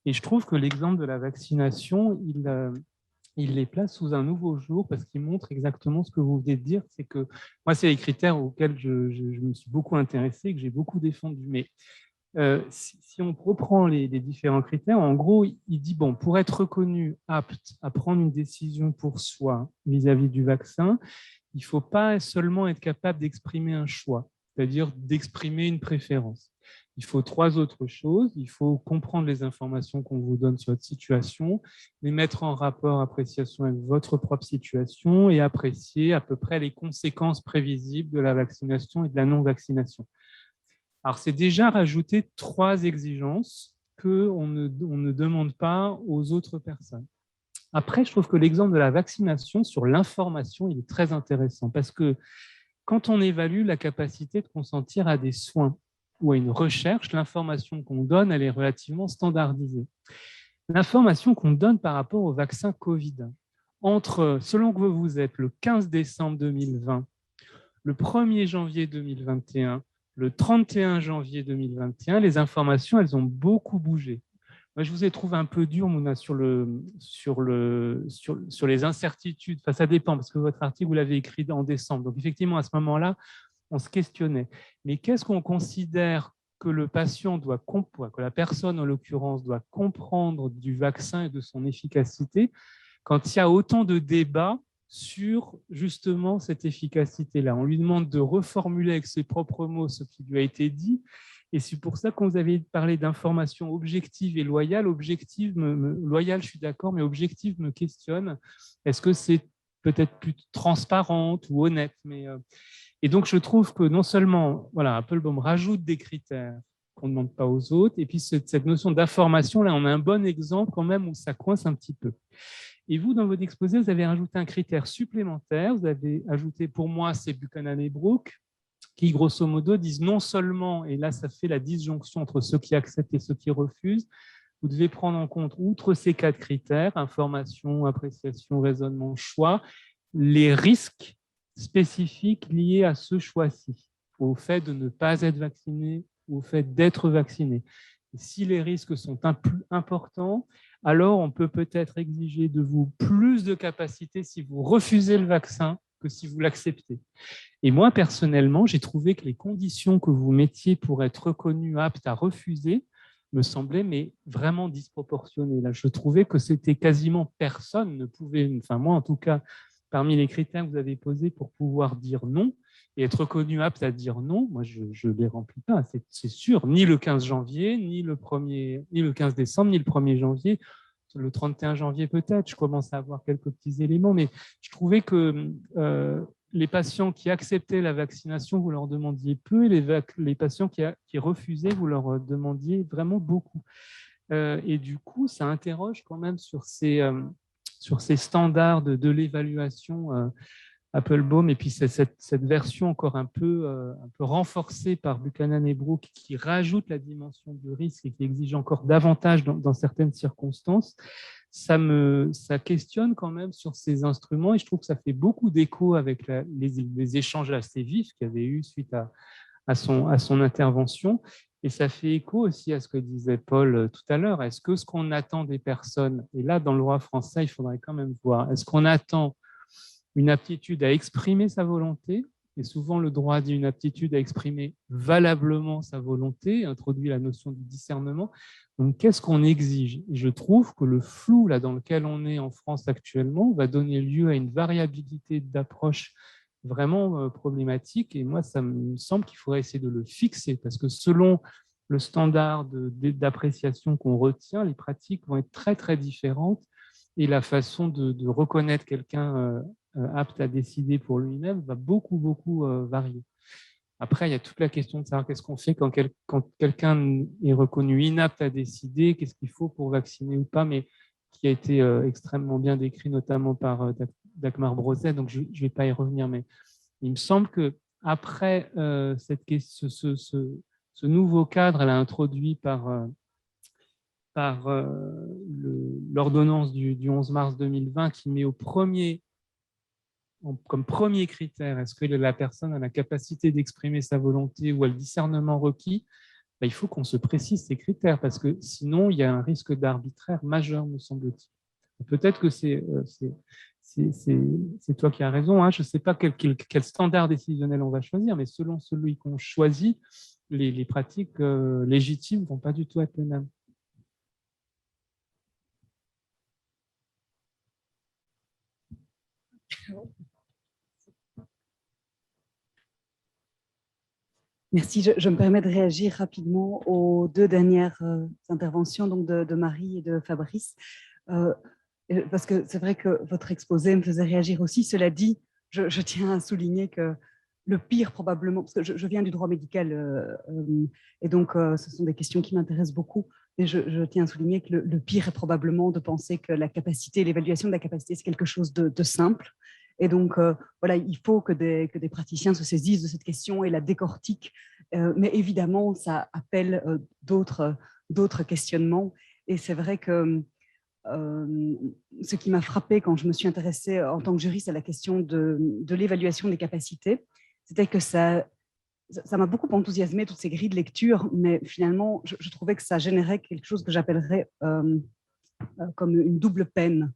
Et je trouve que l'exemple de la vaccination, il les place sous un nouveau jour parce qu'il montre exactement ce que vous venez de dire. C'est que moi, c'est les critères auxquels je me suis beaucoup intéressé, que j'ai beaucoup défendu. Mais si on reprend les différents critères, en gros, il dit, bon, pour être reconnu apte à prendre une décision pour soi vis-à-vis du vaccin, il ne faut pas seulement être capable d'exprimer un choix, c'est-à-dire d'exprimer une préférence. Il faut 3 autres choses. Il faut comprendre les informations qu'on vous donne sur votre situation, les mettre en rapport, appréciation avec votre propre situation et apprécier à peu près les conséquences prévisibles de la vaccination et de la non-vaccination. Alors, c'est déjà rajouter 3 exigences qu'on ne demande pas aux autres personnes. Après, je trouve que l'exemple de la vaccination sur l'information, il est très intéressant parce que quand on évalue la capacité de consentir à des soins, ou à une recherche, l'information qu'on donne, elle est relativement standardisée. L'information qu'on donne par rapport au vaccin Covid, selon que vous êtes le 15 décembre 2020, le 1er janvier 2021, le 31 janvier 2021, les informations, elles ont beaucoup bougé. Moi, je vous ai trouvé un peu dur, Mouna, sur les incertitudes. Enfin, ça dépend, parce que votre article, vous l'avez écrit en décembre. Donc, effectivement, à ce moment-là, on se questionnait. Mais qu'est-ce qu'on considère que le patient doit comprendre, que la personne, en l'occurrence, doit comprendre du vaccin et de son efficacité quand il y a autant de débats sur justement cette efficacité-là? On lui demande de reformuler avec ses propres mots ce qui lui a été dit. Et c'est pour ça qu'on vous avait parlé d'information objective et loyale. Loyale, je suis d'accord, mais objective me questionne. Est-ce que c'est peut-être plus transparente ou honnête? Et donc, je trouve que non seulement, voilà, Appelbaum rajoute des critères qu'on ne demande pas aux autres, et puis cette notion d'information, là, on a un bon exemple quand même où ça coince un petit peu. Et vous, dans votre exposé, vous avez rajouté un critère supplémentaire. Vous avez ajouté, pour moi, c'est Buchanan et Brooke, qui, grosso modo, disent non seulement, et là, ça fait la disjonction entre ceux qui acceptent et ceux qui refusent, vous devez prendre en compte, outre ces 4 critères, information, appréciation, raisonnement, choix, les risques spécifiques liés à ce choix-ci, au fait de ne pas être vacciné ou au fait d'être vacciné. Et si les risques sont importants, alors on peut peut-être exiger de vous plus de capacité si vous refusez le vaccin que si vous l'acceptez. Et moi, personnellement, j'ai trouvé que les conditions que vous mettiez pour être reconnu apte à refuser me semblaient mais vraiment disproportionnées. Là, je trouvais que c'était quasiment personne ne pouvait, enfin moi en tout cas, parmi les critères que vous avez posés pour pouvoir dire non et être reconnu apte à dire non, moi je ne les remplis pas, c'est sûr, ni le 15 janvier, ni le 15 décembre, ni le 1er janvier. Le 31 janvier peut-être, je commence à avoir quelques petits éléments, mais je trouvais que les patients qui acceptaient la vaccination, vous leur demandiez peu, et les patients qui refusaient, vous leur demandiez vraiment beaucoup. Et du coup, ça interroge quand même sur ces standards de l'évaluation Appelbaum, et puis cette version encore un peu renforcée par Buchanan et Brooke qui rajoute la dimension du risque et qui exige encore davantage dans certaines circonstances. Ça questionne quand même sur ces instruments, et je trouve que ça fait beaucoup d'écho avec les échanges assez vifs qu'il y avait eu suite à son intervention. Et ça fait écho aussi à ce que disait Paul tout à l'heure. Est-ce que ce qu'on attend des personnes, et là dans le droit français, il faudrait quand même voir, est-ce qu'on attend une aptitude à exprimer sa volonté, et souvent le droit dit une aptitude à exprimer valablement sa volonté, introduit la notion du discernement. Donc, qu'est-ce qu'on exige? Et je trouve que le flou là, dans lequel on est en France actuellement va donner lieu à une variabilité d'approche vraiment problématique, et moi, ça me semble qu'il faudrait essayer de le fixer, parce que selon le standard d'appréciation qu'on retient, les pratiques vont être très, très différentes, et la façon de reconnaître quelqu'un apte à décider pour lui-même va beaucoup, beaucoup varier. Après, il y a toute la question de savoir qu'est-ce qu'on fait quand quelqu'un est reconnu inapte à décider, qu'est-ce qu'il faut pour vacciner ou pas, mais qui a été extrêmement bien décrit, notamment par Dagmar Brozet, donc je ne vais pas y revenir, mais il me semble qu'après ce nouveau cadre, elle a introduit par l'ordonnance du 11 mars 2020 qui met comme premier critère, est-ce que la personne a la capacité d'exprimer sa volonté ou a le discernement requis, il faut qu'on se précise ces critères, parce que sinon, il y a un risque d'arbitraire majeur, me semble-t-il. Peut-être que c'est toi qui as raison, hein. Je ne sais pas quel standard décisionnel on va choisir, mais selon celui qu'on choisit, les pratiques légitimes ne vont pas du tout être les mêmes.
Merci. Je me permets de réagir rapidement aux 2 dernières interventions donc de Marie et de Fabrice, parce que c'est vrai que votre exposé me faisait réagir aussi. Cela dit, je tiens à souligner que le pire probablement, parce que je viens du droit médical et donc ce sont des questions qui m'intéressent beaucoup, et je tiens à souligner que le pire est probablement de penser que l'évaluation de la capacité, c'est quelque chose de simple. Et donc, voilà, il faut que des praticiens se saisissent de cette question et la décortiquent. Mais évidemment, ça appelle d'autres questionnements. Et c'est vrai que ce qui m'a frappée quand je me suis intéressée en tant que juriste à la question de l'évaluation des capacités, c'était que ça ça m'a beaucoup enthousiasmé, toutes ces grilles de lecture, mais finalement, je trouvais que ça générait quelque chose que j'appellerais comme une double peine,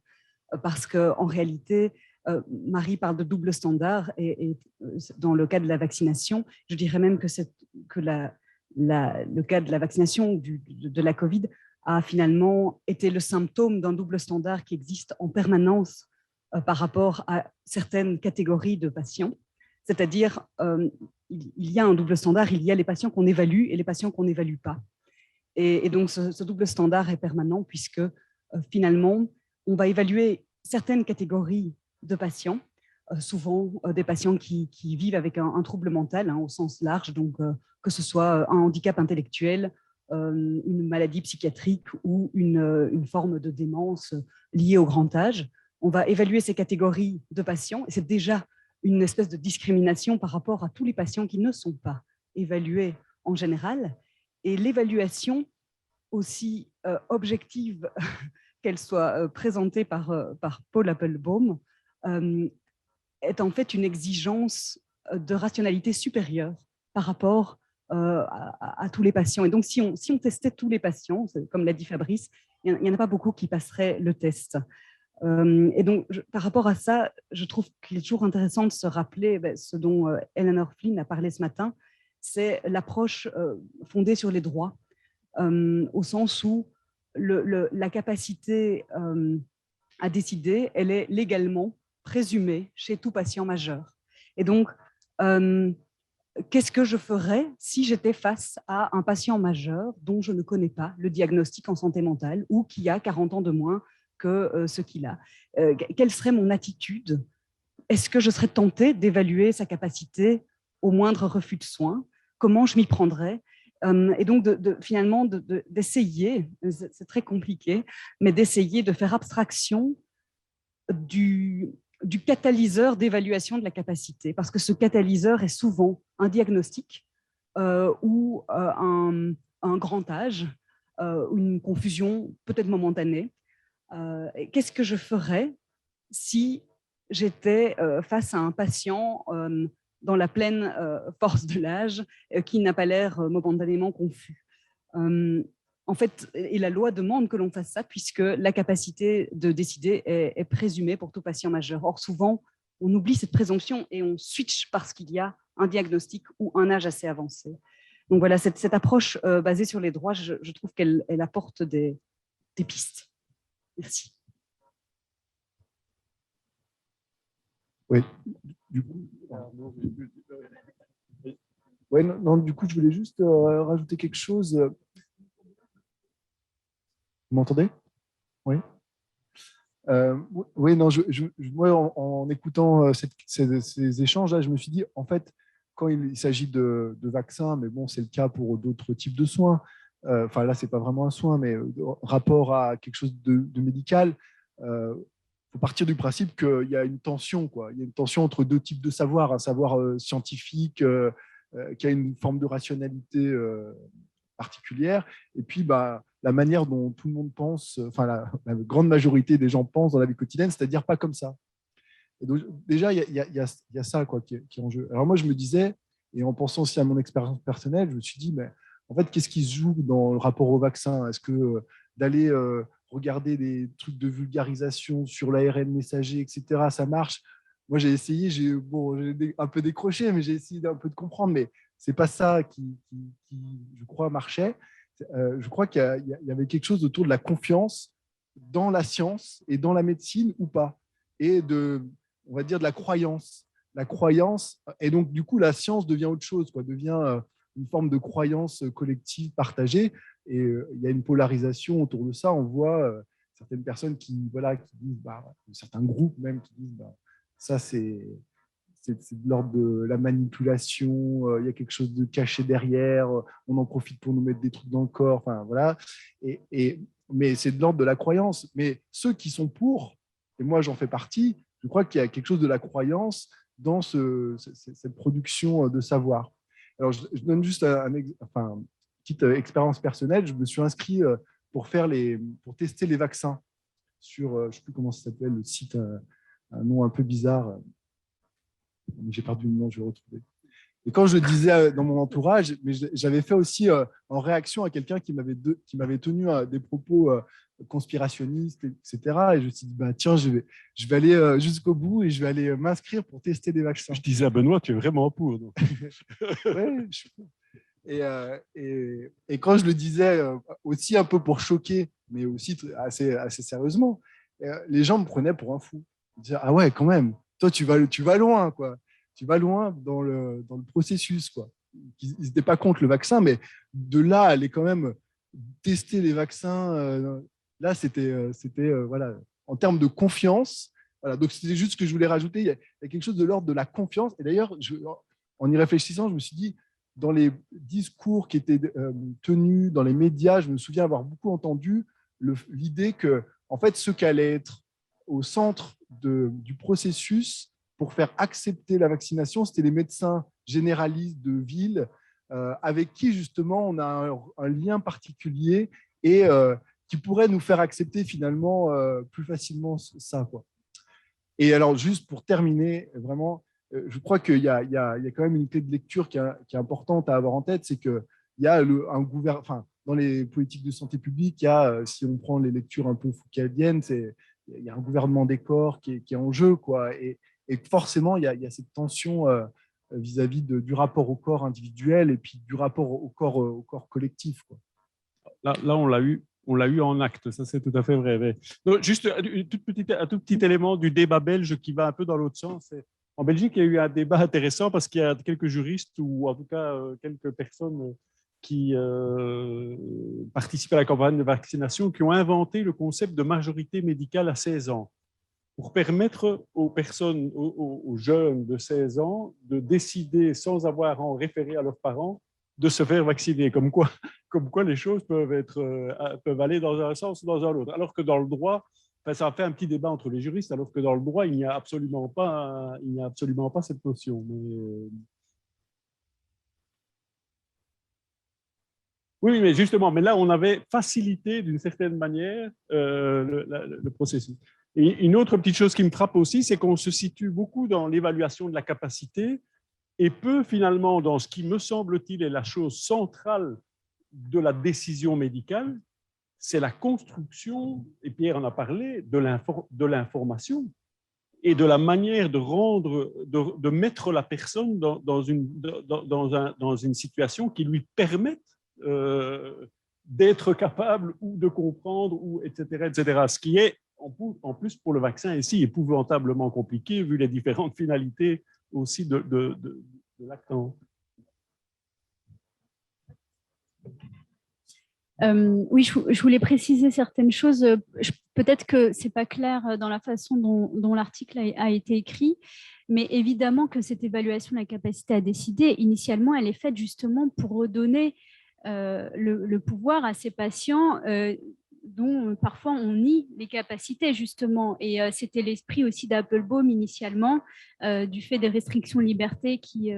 parce qu'en réalité, Marie parle de double standard, et dans le cas de la vaccination, je dirais même que le cas de la vaccination de la Covid a finalement été le symptôme d'un double standard qui existe en permanence par rapport à certaines catégories de patients. C'est-à-dire, il y a un double standard, il y a les patients qu'on évalue et les patients qu'on n'évalue pas. Et donc, ce double standard est permanent puisque finalement, on va évaluer certaines catégories de patients, souvent des patients qui vivent avec un trouble mental au sens large, donc que ce soit un handicap intellectuel, une maladie psychiatrique ou une forme de démence liée au grand âge. On va évaluer ces catégories de patients et c'est déjà une espèce de discrimination par rapport à tous les patients qui ne sont pas évalués en général. Et l'évaluation, aussi objective qu'elle soit présentée par Paul Applebaum, est en fait une exigence de rationalité supérieure par rapport à tous les patients. Et donc, si on testait tous les patients, comme l'a dit Fabrice, il n'y en a pas beaucoup qui passeraient le test. Et donc, par rapport à ça, je trouve qu'il est toujours intéressant de se rappeler ce dont Eleanor Flynn a parlé ce matin, c'est l'approche fondée sur les droits, au sens où la capacité à décider, elle est légalement présumée chez tout patient majeur. Et donc, qu'est-ce que je ferais si j'étais face à un patient majeur dont je ne connais pas le diagnostic en santé mentale ou qui a 40 ans de moins que ce qu'il a? Quelle serait mon attitude? Est-ce que je serais tentée d'évaluer sa capacité au moindre refus de soins? Comment je m'y prendrais? Et donc, finalement, d'essayer, c'est très compliqué, mais d'essayer de faire abstraction du catalyseur d'évaluation de la capacité, parce que ce catalyseur est souvent un diagnostic ou un grand âge, une confusion peut-être momentanée. Qu'est-ce que je ferais si j'étais face à un patient dans la pleine force de l'âge qui n'a pas l'air momentanément confus? En fait, et la loi demande que l'on fasse ça puisque la capacité de décider est présumée pour tout patient majeur. Or, souvent, on oublie cette présomption et on switch parce qu'il y a un diagnostic ou un âge assez avancé. Donc voilà, cette approche basée sur les droits, je trouve qu'elle apporte des pistes. Merci.
Oui, du coup, ouais, non, du coup, je voulais juste rajouter quelque chose. Vous m'entendez? Oui. Oui, non, moi, en écoutant ces échanges-là, je me suis dit, en fait, quand il s'agit de vaccins, mais bon, c'est le cas pour d'autres types de soins, enfin là, ce n'est pas vraiment un soin, mais rapport à quelque chose de médical, faut partir du principe qu'il y a une tension, quoi. Il y a une tension entre deux types de savoir, un savoir scientifique qui a une forme de rationalité particulière, et puis la manière dont tout le monde pense, enfin la grande majorité des gens pensent dans la vie quotidienne, c'est-à-dire pas comme ça. Et donc, déjà, il y a ça quoi, qui est en jeu. Alors moi, je me disais, et en pensant aussi à mon expérience personnelle, je me suis dit, mais en fait, qu'est-ce qui se joue dans le rapport au vaccin? Est-ce que d'aller regarder des trucs de vulgarisation sur l'ARN messager, etc., ça marche? Moi, j'ai essayé, j'ai un peu décroché, mais j'ai essayé un peu de comprendre, mais ce n'est pas ça qui, je crois, marchait. Je crois qu'il y avait quelque chose autour de la confiance dans la science et dans la médecine ou pas, et on va dire de la croyance. La croyance, et donc du coup, la science devient autre chose, quoi, devient une forme de croyance collective partagée, et il y a une polarisation autour de ça. On voit certaines personnes qui disent, certains groupes même qui disent, ça c'est de l'ordre de la manipulation, il y a quelque chose de caché derrière, on en profite pour nous mettre des trucs dans le corps, enfin voilà. Mais c'est de l'ordre de la croyance. Mais ceux qui sont pour, et moi j'en fais partie, je crois qu'il y a quelque chose de la croyance dans cette production de savoir. Alors je donne juste une petite expérience personnelle. Je me suis inscrit pour tester les vaccins sur, je ne sais plus comment ça s'appelle, le site, un nom un peu bizarre. J'ai perdu le nom, je vais le retrouver. Et quand je le disais dans mon entourage, mais j'avais fait aussi en réaction à quelqu'un qui m'avait tenu des propos conspirationnistes, etc. Et je me suis dit, bah, tiens, je vais aller jusqu'au bout et je vais aller m'inscrire pour tester des vaccins.
Je disais à Benoît, tu es vraiment pour. Donc.
Ouais, je suis pour. Et quand je le disais aussi un peu pour choquer, mais aussi assez sérieusement, les gens me prenaient pour un fou. Ils disaient, ah ouais, quand même, toi, tu vas loin, quoi. Tu vas loin dans le processus, quoi. Ils n'étaient pas contre le vaccin, mais de là à aller quand même tester les vaccins, là, c'était voilà, en termes de confiance. Voilà, donc, c'était juste ce que je voulais rajouter. Il y a quelque chose de l'ordre de la confiance. Et d'ailleurs, en y réfléchissant, je me suis dit, dans les discours qui étaient tenus dans les médias, je me souviens avoir beaucoup entendu l'idée que, en fait, ceux qui allaient être au centre du processus pour faire accepter la vaccination, c'était les médecins généralistes de ville, avec qui, justement, on a un lien particulier et qui pourrait nous faire accepter, finalement, plus facilement ça, quoi. Et alors, juste pour terminer, vraiment, je crois qu'il y a quand même une clé de lecture qui est importante à avoir en tête, c'est qu'il y a un gouvernement, enfin, dans les politiques de santé publique, il y a, si on prend les lectures un peu foucaldiennes, il y a un gouvernement des corps qui est en jeu, quoi. Et forcément, il y a cette tension vis-à-vis du rapport au corps individuel et puis du rapport au corps collectif, quoi.
Là, on l'a eu en acte, ça c'est tout à fait vrai. Donc, juste un tout petit élément du débat belge qui va un peu dans l'autre sens. En Belgique, il y a eu un débat intéressant parce qu'il y a quelques juristes ou en tout cas quelques personnes qui participent à la campagne de vaccination qui ont inventé le concept de majorité médicale à 16 ans pour permettre aux personnes, aux jeunes de 16 ans de décider sans avoir à en référer à leurs parents de se faire vacciner, comme quoi les choses peuvent aller dans un sens ou dans un autre. Alors que dans le droit, ça a fait un petit débat entre les juristes, alors que dans le droit, il n'y a absolument pas cette notion. Oui, mais justement, mais là, on avait facilité d'une certaine manière le processus. Et une autre petite chose qui me frappe aussi, c'est qu'on se situe beaucoup dans l'évaluation de la capacité et peu finalement dans ce qui me semble-t-il est la chose centrale de la décision médicale, c'est la construction, et Pierre en a parlé, de l'information et de la manière de mettre la personne dans une situation qui lui permette d'être capable ou de comprendre, ou etc., etc. Ce qui est, en plus pour le vaccin ici, épouvantablement compliqué, vu les différentes finalités aussi de l'acte.
Oui, je voulais préciser certaines choses. Peut-être que ce n'est pas clair dans la façon dont l'article a été écrit, mais évidemment que cette évaluation de la capacité à décider, initialement, elle est faite justement pour redonner le pouvoir à ces patients dont parfois on nie les capacités, justement. Et c'était l'esprit aussi d'Appelbaum initialement, du fait des restrictions de liberté qui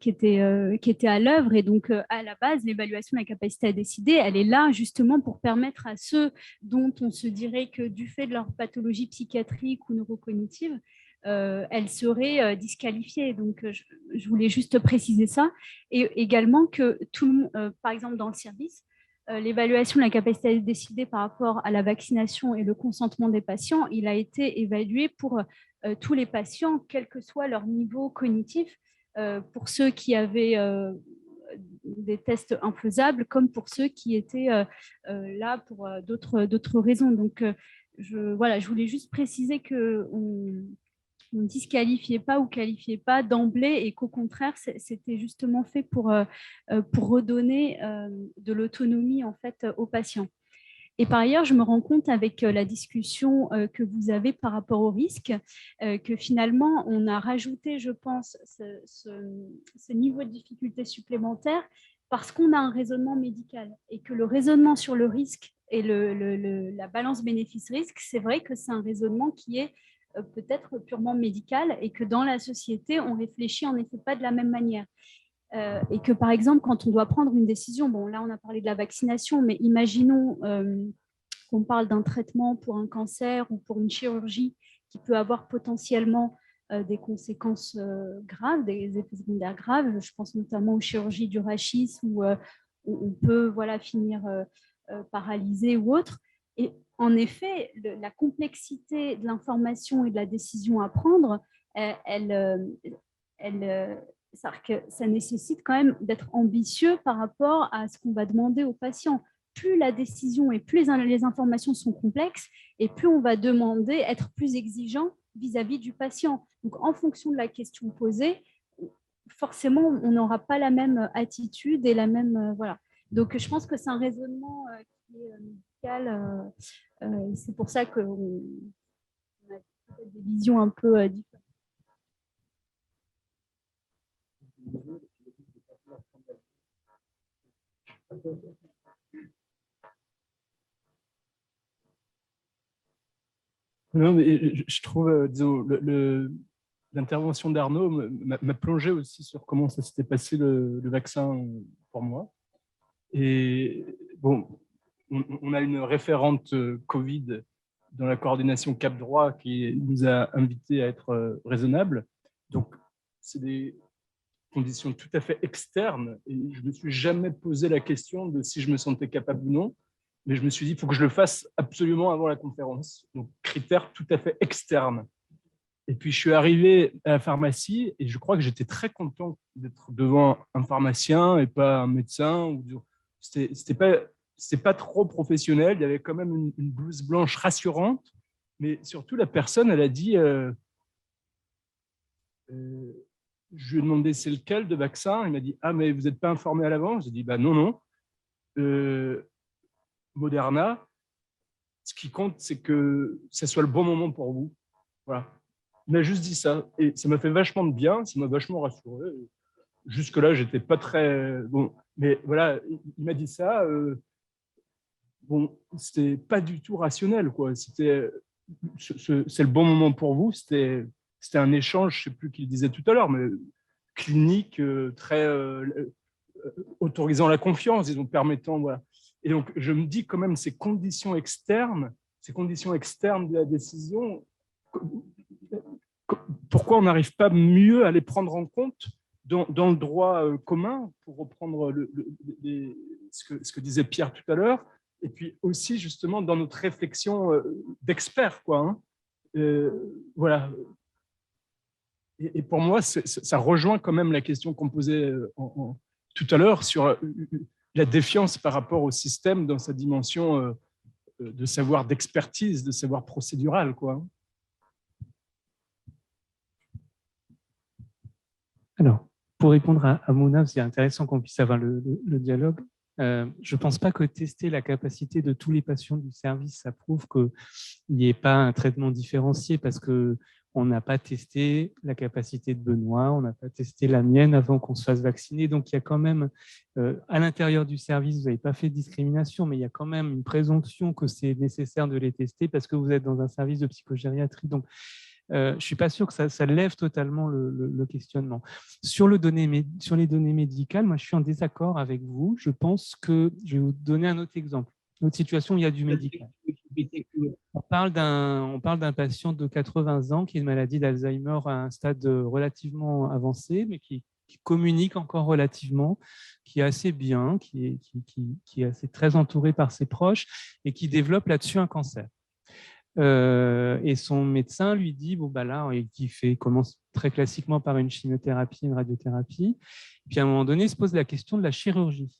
était à l'œuvre. Et donc, à la base, l'évaluation de la capacité à décider, elle est là justement pour permettre à ceux dont on se dirait que du fait de leur pathologie psychiatrique ou neurocognitive, elles seraient disqualifiées. Donc, je voulais juste préciser ça. Et également que, par exemple, dans le service, l'évaluation de la capacité à décider par rapport à la vaccination et le consentement des patients, il a été évalué pour tous les patients, quel que soit leur niveau cognitif, pour ceux qui avaient des tests infaisables, comme pour ceux qui étaient là pour d'autres raisons. Donc, je voulais juste préciser qu'on ne disqualifiait pas ou qualifiait pas d'emblée et qu'au contraire, c'était justement fait pour redonner de l'autonomie en fait aux patients. Et par ailleurs, je me rends compte avec la discussion que vous avez par rapport au risque, que finalement, on a rajouté, je pense, ce niveau de difficulté supplémentaire parce qu'on a un raisonnement médical et que le raisonnement sur le risque et la balance bénéfice-risque, c'est vrai que c'est un raisonnement qui est peut-être purement médical et que dans la société, on réfléchit en effet pas de la même manière. Et que par exemple, quand on doit prendre une décision, bon là on a parlé de la vaccination, mais imaginons qu'on parle d'un traitement pour un cancer ou pour une chirurgie qui peut avoir potentiellement des conséquences graves, des effets secondaires graves. Je pense notamment aux chirurgies du rachis où on peut finir paralysé ou autre. Et en effet, la complexité de l'information et de la décision à prendre, ça nécessite quand même d'être ambitieux par rapport à ce qu'on va demander aux patients. Plus la décision et plus les informations sont complexes, et plus on va demander, être plus exigeant vis-à-vis du patient. Donc, en fonction de la question posée, forcément, on n'aura pas la même attitude et la même... voilà. Donc, je pense que c'est un raisonnement qui est médical. C'est pour ça qu'on a des visions un peu différentes.
Non, mais je trouve, disons, l'intervention d'Arnaud m'a plongé aussi sur comment ça s'était passé le vaccin pour moi. Et bon, on a une référente Covid dans la coordination Cap Droit qui nous a invités à être raisonnables. Donc, c'est des conditions tout à fait externes. Et je ne me suis jamais posé la question de si je me sentais capable ou non. Mais je me suis dit, il faut que je le fasse absolument avant la conférence. Donc, critères tout à fait externes. Et puis, je suis arrivé à la pharmacie et je crois que j'étais très content d'être devant un pharmacien et pas un médecin. C'était pas trop professionnel. Il y avait quand même une blouse blanche rassurante. Mais surtout, la personne, elle a dit, je lui ai demandé c'est lequel de vaccin. Il m'a dit, ah, mais vous n'êtes pas informé à l'avance. J'ai dit, bah non. Moderna, ce qui compte, c'est que ce soit le bon moment pour vous. Voilà. Il m'a juste dit ça. Et ça m'a fait vachement de bien, ça m'a vachement rassuré. Jusque-là, j'étais pas très... Bon, mais voilà, il m'a dit ça. Bon, c'était pas du tout rationnel, quoi. C'était... C'est le bon moment pour vous. C'était un échange, je sais plus qui le disait tout à l'heure, mais clinique, très... autorisant la confiance, disons, permettant... Voilà. Et donc, je me dis quand même, ces conditions externes de la décision, pourquoi on n'arrive pas mieux à les prendre en compte dans le droit commun, pour reprendre ce que disait Pierre tout à l'heure, et puis aussi justement dans notre réflexion d'experts, quoi. Voilà. Et pour moi, ça rejoint quand même la question qu'on posait tout à l'heure sur la défiance par rapport au système dans sa dimension de savoir d'expertise, de savoir procédural, quoi.
Alors, pour répondre à Mouna, c'est intéressant qu'on puisse avoir le dialogue. Je ne pense pas que tester la capacité de tous les patients du service, ça prouve qu'il n'y ait pas un traitement différencié, parce qu'on n'a pas testé la capacité de Benoît, on n'a pas testé la mienne avant qu'on se fasse vacciner. Donc, il y a quand même, à l'intérieur du service, vous n'avez pas fait de discrimination, mais il y a quand même une présomption que c'est nécessaire de les tester parce que vous êtes dans un service de psychogériatrie. Donc, je ne suis pas sûr que ça lève totalement le questionnement. Sur les données médicales, moi, je suis en désaccord avec vous. Je pense que, je vais vous donner un autre exemple. Une autre situation où il y a du médical. On parle d'un patient de 80 ans qui a une maladie d'Alzheimer à un stade relativement avancé, mais qui communique encore relativement, qui est assez bien, qui est assez très entouré par ses proches et qui développe là-dessus un cancer. Et son médecin lui dit, bon, bah là, il commence très classiquement par une chimiothérapie, une radiothérapie, puis à un moment donné, il se pose la question de la chirurgie.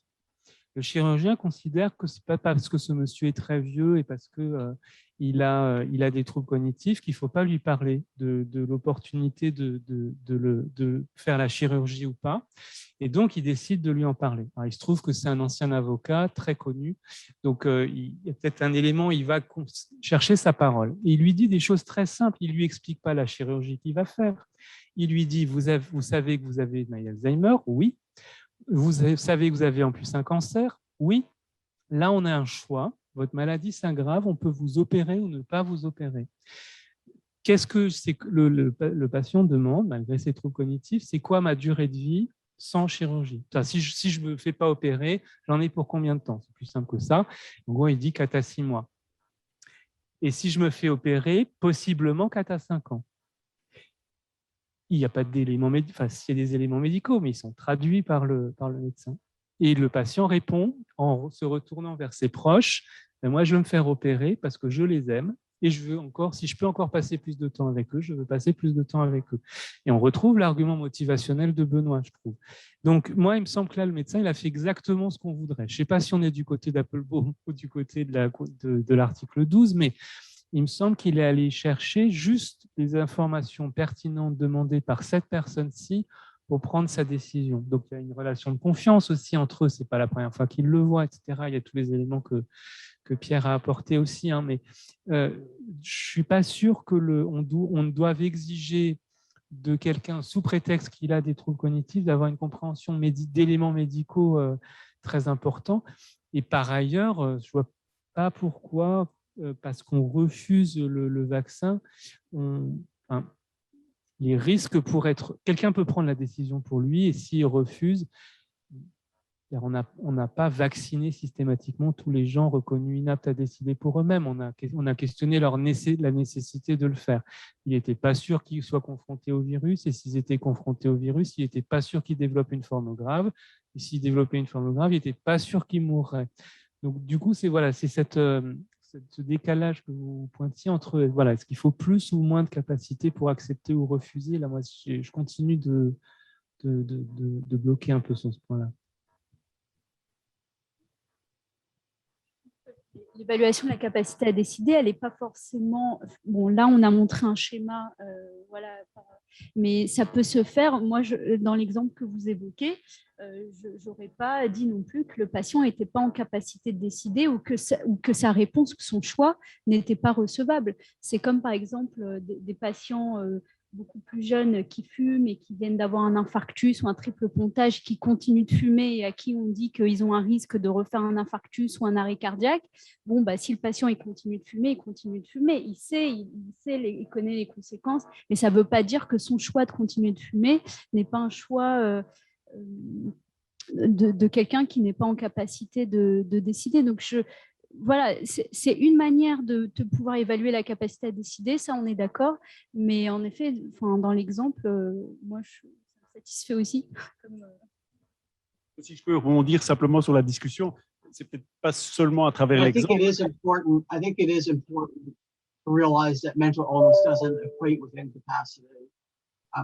Le chirurgien considère que ce n'est pas parce que ce monsieur est très vieux et parce qu'il a des troubles cognitifs qu'il ne faut pas lui parler de l'opportunité de faire la chirurgie ou pas. Et donc, il décide de lui en parler. Alors, il se trouve que c'est un ancien avocat très connu. Donc, il y a peut-être un élément, il va chercher sa parole. Et il lui dit des choses très simples. Il ne lui explique pas la chirurgie qu'il va faire. Il lui dit, vous savez que vous avez Alzheimer? Oui. Vous savez que vous avez en plus un cancer? Oui. Là, on a un choix. Votre maladie s'aggrave, on peut vous opérer ou ne pas vous opérer. Qu'est-ce que le patient demande, malgré ses troubles cognitifs? C'est quoi ma durée de vie sans chirurgie? Enfin, si je ne me fais pas opérer, j'en ai pour combien de temps? C'est plus simple que ça. En gros, il dit 4 à 6 mois. Et si je me fais opérer, possiblement 4 à 5 ans. il n'y a pas d'éléments médicaux, enfin, s'il y a des éléments médicaux, mais ils sont traduits par le médecin. Et le patient répond en se retournant vers ses proches, ben moi, je veux me faire opérer parce que je les aime et je veux encore, si je peux encore passer plus de temps avec eux, je veux passer plus de temps avec eux. Et on retrouve l'argument motivationnel de Benoît, je trouve. Donc, moi, il me semble que là, le médecin, il a fait exactement ce qu'on voudrait. Je ne sais pas si on est du côté d'Applebaum ou du côté de l'article 12, mais il me semble qu'il est allé chercher juste les informations pertinentes demandées par cette personne-ci pour prendre sa décision. Donc, il y a une relation de confiance aussi entre eux. Ce n'est pas la première fois qu'il le voit, etc. Il y a tous les éléments que Pierre a apportés aussi. Hein, mais je ne suis pas sûr qu'on doive exiger de quelqu'un, sous prétexte qu'il a des troubles cognitifs, d'avoir une compréhension d'éléments médicaux très importants. Et par ailleurs, je ne vois pas pourquoi, parce qu'on refuse le vaccin, les risques pour être... Quelqu'un peut prendre la décision pour lui, et s'il refuse, on n'a pas vacciné systématiquement tous les gens reconnus inaptes à décider pour eux-mêmes. On a questionné la nécessité de le faire. Il n'était pas sûr qu'ils soient confrontés au virus, et s'ils étaient confrontés au virus, il n'était pas sûr qu'ils développent une forme grave. Et s'ils développaient une forme grave, il n'était pas sûr qu'ils mourraient. Donc, du coup, c'est ce décalage que vous pointiez entre est-ce qu'il faut plus ou moins de capacité pour accepter ou refuser. Là, moi, je continue de bloquer un peu sur ce point-là.
L'évaluation de la capacité à décider, elle n'est pas forcément... Bon, là, on a montré un schéma, mais ça peut se faire. Moi, dans l'exemple que vous évoquez, je n'aurais pas dit non plus que le patient n'était pas en capacité de décider ou que sa réponse, que son choix n'était pas recevable. C'est comme, par exemple, des patients beaucoup plus jeunes qui fument et qui viennent d'avoir un infarctus ou un triple pontage, qui continuent de fumer et à qui on dit qu'ils ont un risque de refaire un infarctus ou un arrêt cardiaque. Bon, bah, si le patient il continue de fumer, il continue de fumer. Il connaît les conséquences, mais ça ne veut pas dire que son choix de continuer de fumer n'est pas un choix de quelqu'un qui n'est pas en capacité de décider. Donc, voilà, c'est une manière de pouvoir évaluer la capacité à décider, ça on est d'accord, mais en effet, dans l'exemple, moi ça me satisfait aussi.
Si je peux rebondir simplement sur la discussion, c'est peut-être pas seulement à travers l'exemple.
I think it is important to realize that mental illness doesn't equate with incapacity,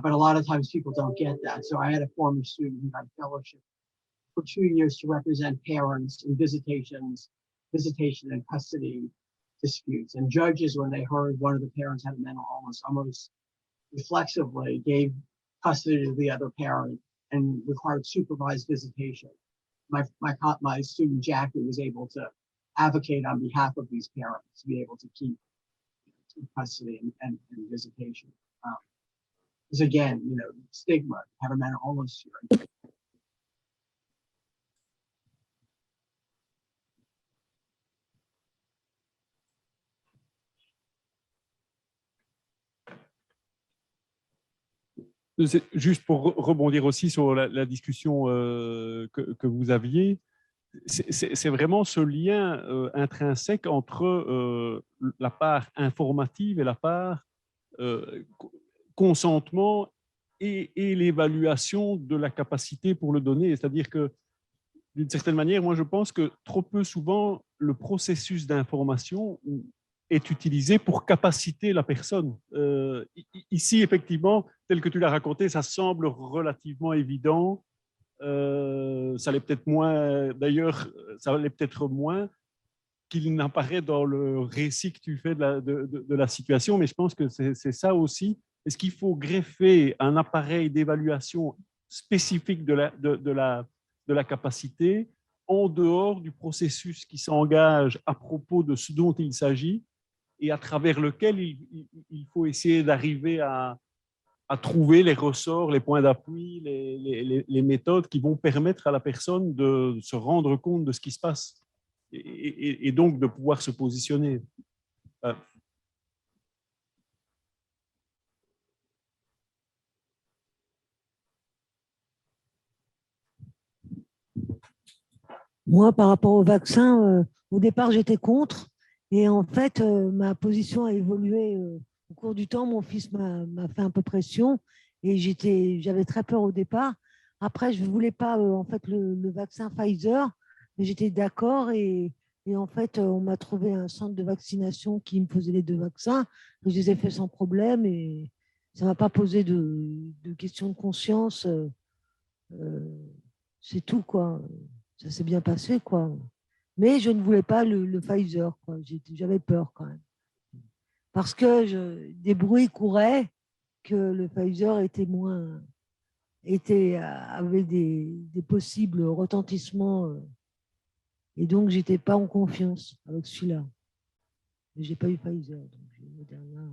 but a lot of times people don't get that. So I had a former student who got a fellowship for 2 years to represent parents in visitation and custody disputes. And judges, when they heard one of the parents had a mental illness, almost reflexively gave custody to the other parent and required supervised visitation. My student Jackie was able to advocate on behalf of these parents to be able to keep custody and visitation. Because again, stigma, have a mental illness here.
Juste pour rebondir aussi sur la discussion que vous aviez, c'est vraiment ce lien intrinsèque entre la part informative et la part consentement et l'évaluation de la capacité pour le donner. C'est-à-dire que, d'une certaine manière, moi je pense que trop peu souvent, le processus d'information est utilisé pour capaciter la personne. Ici, effectivement, tel que tu l'as raconté, ça semble relativement évident. Ça l'est peut-être moins, d'ailleurs, ça l'est peut-être moins qu'il n'apparaît dans le récit que tu fais de la situation, mais je pense que c'est ça aussi. Est-ce qu'il faut greffer un appareil d'évaluation spécifique de la capacité en dehors du processus qui s'engage à propos de ce dont il s'agit et à travers lequel il faut essayer d'arriver à trouver les ressorts, les points d'appui, les méthodes qui vont permettre à la personne de se rendre compte de ce qui se passe et donc de pouvoir se positionner.
Moi, par rapport au vaccin, au départ, j'étais contre. Et en fait, ma position a évolué au cours du temps. Mon fils m'a fait un peu pression. et j'avais très peur au départ. Après, je ne voulais pas en fait, le vaccin Pfizer, mais j'étais d'accord et en fait, on m'a trouvé un centre de vaccination qui me faisait les 2 vaccins. Je les ai faits sans problème et ça ne m'a pas posé de questions de conscience. C'est tout, quoi. Ça s'est bien passé, quoi. Mais je ne voulais pas le Pfizer, quoi. J'avais peur quand même. Parce que des bruits couraient que le Pfizer avait des possibles retentissements. Et donc, je n'étais pas en confiance avec celui-là. Mais je n'ai pas eu Pfizer, donc j'ai eu Moderna.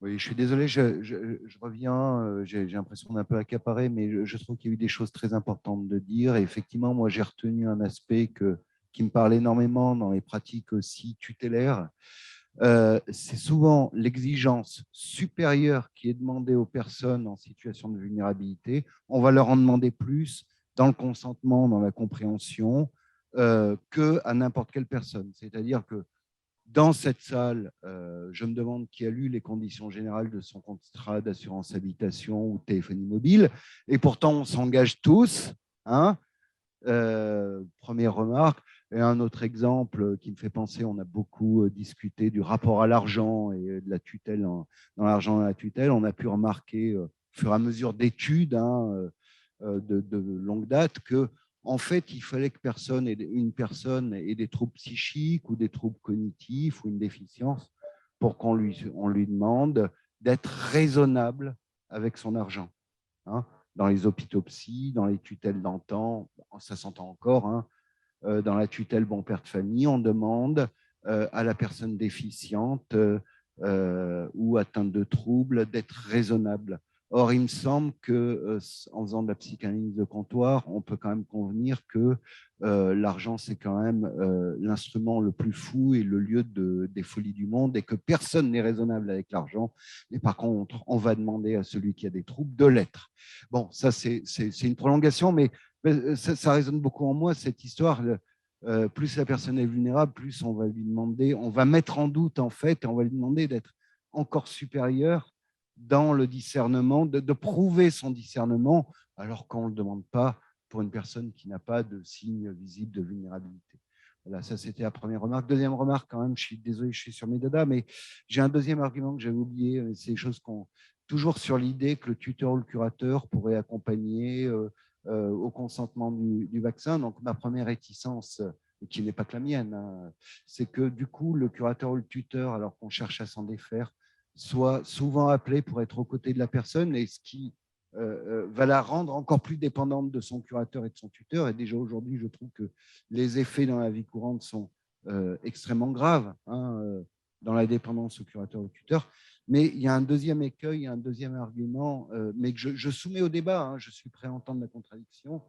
Oui, je suis désolé, je reviens, j'ai l'impression d'un peu accaparé, mais je trouve qu'il y a eu des choses très importantes de dire. Et effectivement, moi, j'ai retenu un aspect qui me parle énormément dans les pratiques aussi tutélaires. C'est souvent l'exigence supérieure qui est demandée aux personnes en situation de vulnérabilité. On va leur en demander plus dans le consentement, dans la compréhension, qu'à n'importe quelle personne. C'est-à-dire que dans cette salle, je me demande qui a lu les conditions générales de son contrat d'assurance habitation ou de téléphonie mobile, et pourtant on s'engage tous. Hein, première remarque. Et un autre exemple qui me fait penser, on a beaucoup discuté du rapport à l'argent et de la tutelle dans l'argent et la tutelle. On a pu remarquer, au fur et à mesure d'études de longue date, que en fait, il fallait que une personne ait des troubles psychiques ou des troubles cognitifs ou une déficience pour qu'on lui demande d'être raisonnable avec son argent. Hein, dans les hôpitaux psy, dans les tutelles d'antan, ça s'entend encore, hein, dans la tutelle bon père de famille, on demande à la personne déficiente ou atteinte de troubles d'être raisonnable. Or, il me semble que en faisant de la psychanalyse de comptoir, on peut quand même convenir que l'argent, c'est quand même l'instrument le plus fou et le lieu des folies du monde, et que personne n'est raisonnable avec l'argent. Mais par contre, on va demander à celui qui a des troubles de l'être. Bon, ça, c'est une prolongation, mais ça résonne beaucoup en moi, cette histoire. Plus la personne est vulnérable, plus on va lui demander, on va mettre en doute, en fait, et on va lui demander d'être encore supérieur dans le discernement, de prouver son discernement, alors qu'on ne le demande pas pour une personne qui n'a pas de signe visible de vulnérabilité. Voilà, ça c'était la première remarque. Deuxième remarque, quand même, je suis désolé, je suis sur mes dadas, mais j'ai un deuxième argument que j'avais oublié, c'est des choses toujours sur l'idée que le tuteur ou le curateur pourrait accompagner au consentement du vaccin. Donc, ma première réticence, qui n'est pas que la mienne, hein, c'est que du coup, le curateur ou le tuteur, alors qu'on cherche à s'en défaire, soit souvent appelé pour être aux côtés de la personne, et ce qui va la rendre encore plus dépendante de son curateur et de son tuteur. Et déjà aujourd'hui, je trouve que les effets dans la vie courante sont extrêmement graves, hein, dans la dépendance au curateur ou au tuteur. Mais il y a un deuxième écueil, un deuxième argument, mais que je soumets au débat, hein, je suis prêt à entendre la contradiction,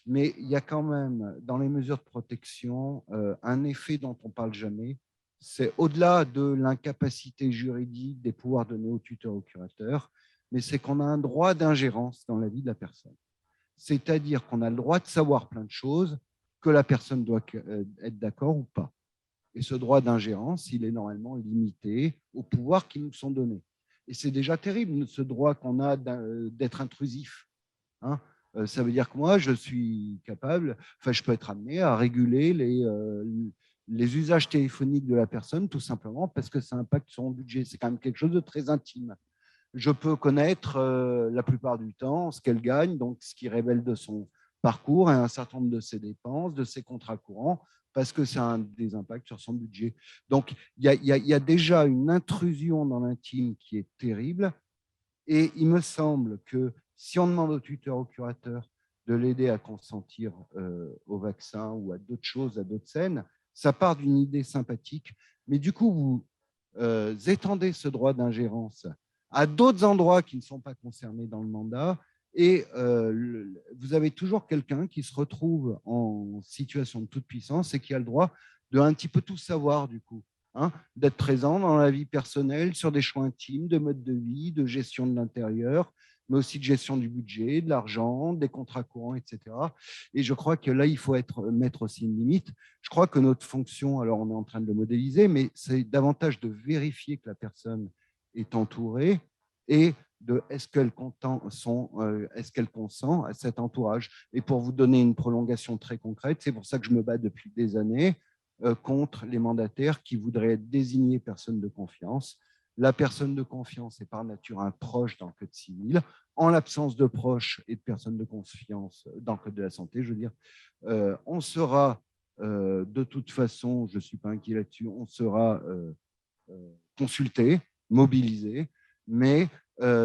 mais il y a quand même, dans les mesures de protection, un effet dont on ne parle jamais, c'est au-delà de l'incapacité juridique des pouvoirs donnés au tuteur ou au curateur, mais c'est qu'on a un droit d'ingérence dans la vie de la personne. C'est-à-dire qu'on a le droit de savoir plein de choses, que la personne doit être d'accord ou pas. Et ce droit d'ingérence, il est normalement limité aux pouvoirs qui nous sont donnés. Et c'est déjà terrible, ce droit qu'on a d'être intrusif. Hein, ça veut dire que moi, je suis capable, enfin, je peux être amené à réguler les usages téléphoniques de la personne, tout simplement parce que ça impacte son budget. C'est quand même quelque chose de très intime. Je peux connaître la plupart du temps ce qu'elle gagne, donc ce qui révèle de son parcours et un certain nombre de ses dépenses, de ses contrats courants, parce que ça a des impacts sur son budget. Donc, il y a déjà une intrusion dans l'intime qui est terrible. Et il me semble que si on demande au tuteur, au curateur de l'aider à consentir au vaccin ou à d'autres choses, à d'autres scènes, ça part d'une idée sympathique. Mais du coup, vous étendez ce droit d'ingérence à d'autres endroits qui ne sont pas concernés dans le mandat, Et vous avez toujours quelqu'un qui se retrouve en situation de toute puissance et qui a le droit de un petit peu tout savoir du coup, hein, d'être présent dans la vie personnelle, sur des choix intimes, de mode de vie, de gestion de l'intérieur, mais aussi de gestion du budget, de l'argent, des contrats courants, etc. Et je crois que là, il faut mettre aussi une limite. Je crois que notre fonction, alors on est en train de le modéliser, mais c'est davantage de vérifier que la personne est entourée et de est-ce qu'elle consent à cet entourage. Et pour vous donner une prolongation très concrète, c'est pour ça que je me bats depuis des années contre les mandataires qui voudraient être désignés personnes de confiance. La personne de confiance est par nature un proche dans le code civil. En l'absence de proches et de personnes de confiance dans le code de la santé, je veux dire, on sera de toute façon, je ne suis pas inquiet là-dessus, on sera consulté, mobilisé, mais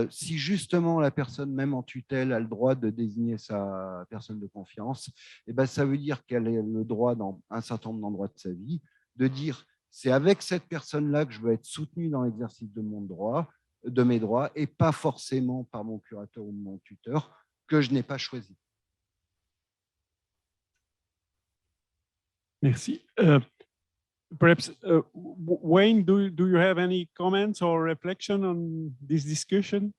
si justement la personne même en tutelle a le droit de désigner sa personne de confiance, eh ben, ça veut dire qu'elle a le droit dans un certain nombre d'endroits de sa vie de dire c'est avec cette personne-là que je veux être soutenu dans l'exercice de mes droits et pas forcément par mon curateur ou mon tuteur que je n'ai pas choisi.
Merci. Perhaps, Wayne, do you have any comments or reflection on this discussion?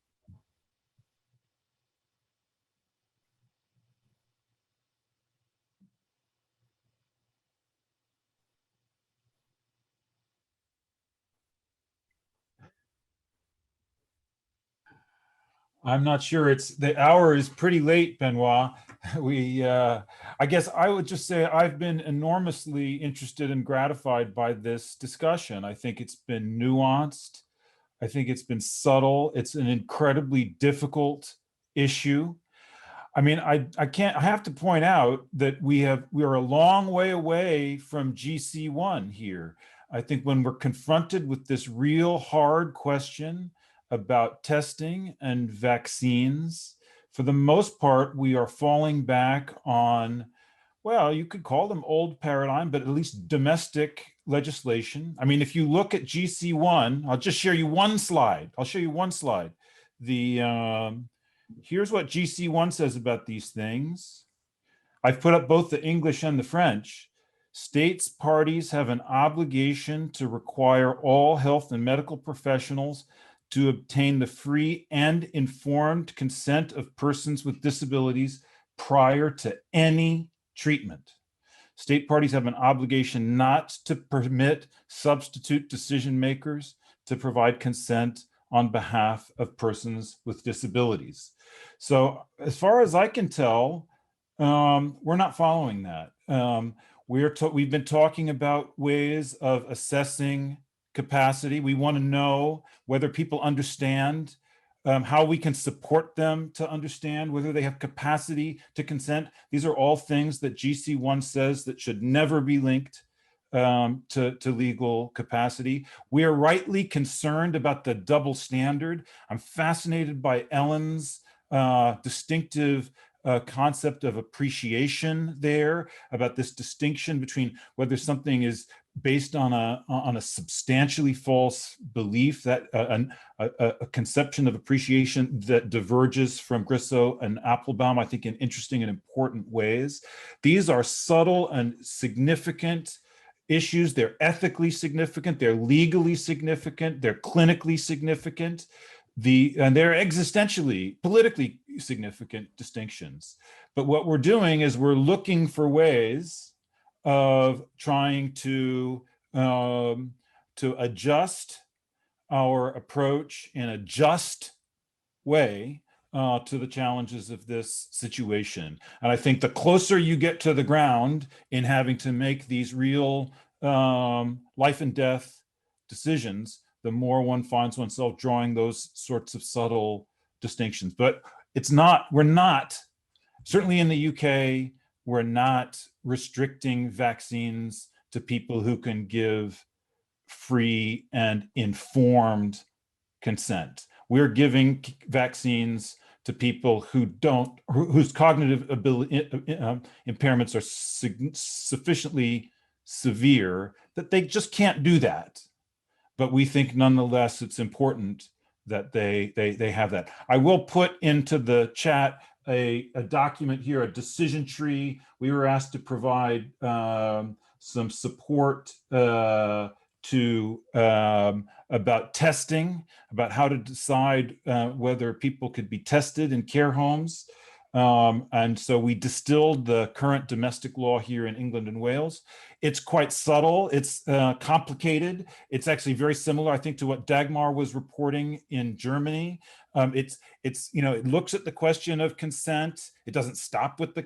I'm not sure. The hour is pretty late, Benoit. I guess I would just say I've been enormously interested and gratified by this discussion. I think it's been nuanced. I think it's been subtle. It's an incredibly difficult issue. I mean, I have to point out that we are a long way away from GC1 here. I think when we're confronted with this real hard question about testing and vaccines, for the most part, we are falling back on, well, you could call them old paradigm, but at least domestic legislation. I mean, if you look at GC1, I'll just share you one slide. I'll show you one slide. Here's what GC1 says about these things. I've put up both the English and the French. States parties have an obligation to require all health and medical professionals to obtain the free and informed consent of persons with disabilities prior to any treatment. State parties have an obligation not to permit substitute decision makers to provide consent on behalf of persons with disabilities. So as far as I can tell, we're not following that. We've been talking about ways of assessing capacity. We want to know whether people understand how we can support them to understand whether they have capacity to consent. These are all things that GC1 says that should never be linked to legal capacity. We are rightly concerned about the double standard. I'm fascinated by Ellen's distinctive concept of appreciation there, about this distinction between whether something is based on a substantially false belief, that a conception of appreciation that diverges from Grissow and Applebaum, I think, in interesting and important ways. These are subtle and significant issues. They're ethically significant, they're legally significant, they're clinically significant, and they're existentially, politically significant distinctions. But what we're doing is we're looking for ways of trying to adjust our approach in a just way to the challenges of this situation. And I think the closer you get to the ground in having to make these real life and death decisions, the more one finds oneself drawing those sorts of subtle distinctions. But we're not, certainly in the UK, we're not restricting vaccines to people who can give free and informed consent. We're giving vaccines to people whose cognitive impairments are sufficiently severe that they just can't do that. But we think nonetheless it's important that they have that. I will put into the chat a document here, a decision tree. We were asked to provide some support to about testing, about how to decide whether people could be tested in care homes. And so we distilled the current domestic law here in England and Wales. It's quite subtle, it's complicated. It's actually very similar, I think, to what Dagmar was reporting in Germany. It's you know, it looks at the question of consent. It doesn't stop with the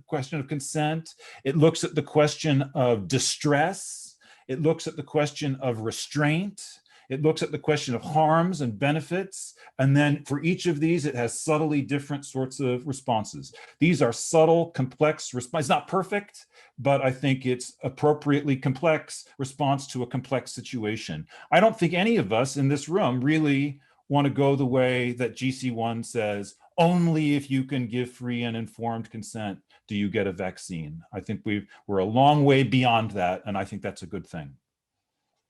question of consent. It looks at the question of distress. It looks at the question of restraint. It looks at the question of harms and benefits. And then for each of these, it has subtly different sorts of responses. These are subtle, complex responses. It's not perfect, but I think it's appropriately complex response to a complex situation. I don't think any of us in this room really want to go the way that GC1 says, only if you can give free and informed consent do you get a vaccine. I think we're a long way beyond that, and I think that's a good thing.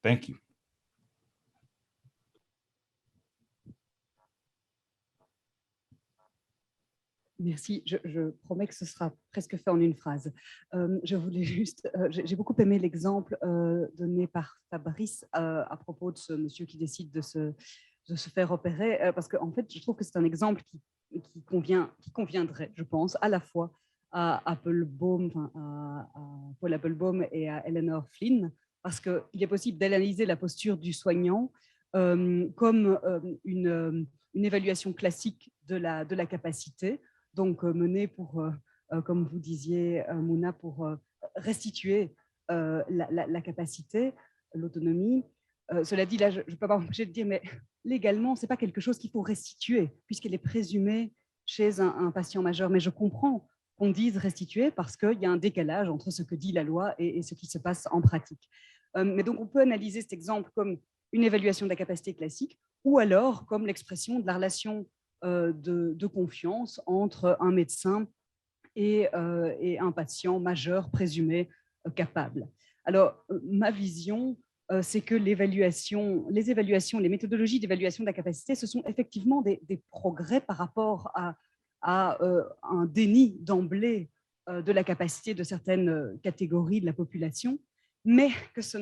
Thank you.
Merci. Je promets que ce sera presque fait en une phrase. Je voulais juste, j'ai beaucoup aimé l'exemple donné par Fabrice à propos de ce monsieur qui décide de se faire opérer, parce qu'en fait, je trouve que c'est un exemple qui conviendrait, je pense, à la fois à Applebaum, à Paul Applebaum et à Eleanor Flynn, parce qu'il est possible d'analyser la posture du soignant comme une évaluation classique de la capacité, donc menée pour, comme vous disiez, Mouna, pour restituer la capacité, l'autonomie. Cela dit, là, je ne peux pas m'empêcher de dire, mais légalement, ce n'est pas quelque chose qu'il faut restituer, puisqu'elle est présumée chez un patient majeur. Mais je comprends qu'on dise restituer parce qu'il y a un décalage entre ce que dit la loi et ce qui se passe en pratique. Mais donc, on peut analyser cet exemple comme une évaluation de la capacité classique ou alors comme l'expression de la relation de confiance entre un médecin et un patient majeur présumé capable. Alors, ma vision, c'est que les méthodologies d'évaluation de la capacité, ce sont effectivement des progrès par rapport à un déni d'emblée de la capacité de certaines catégories de la population, mais que ce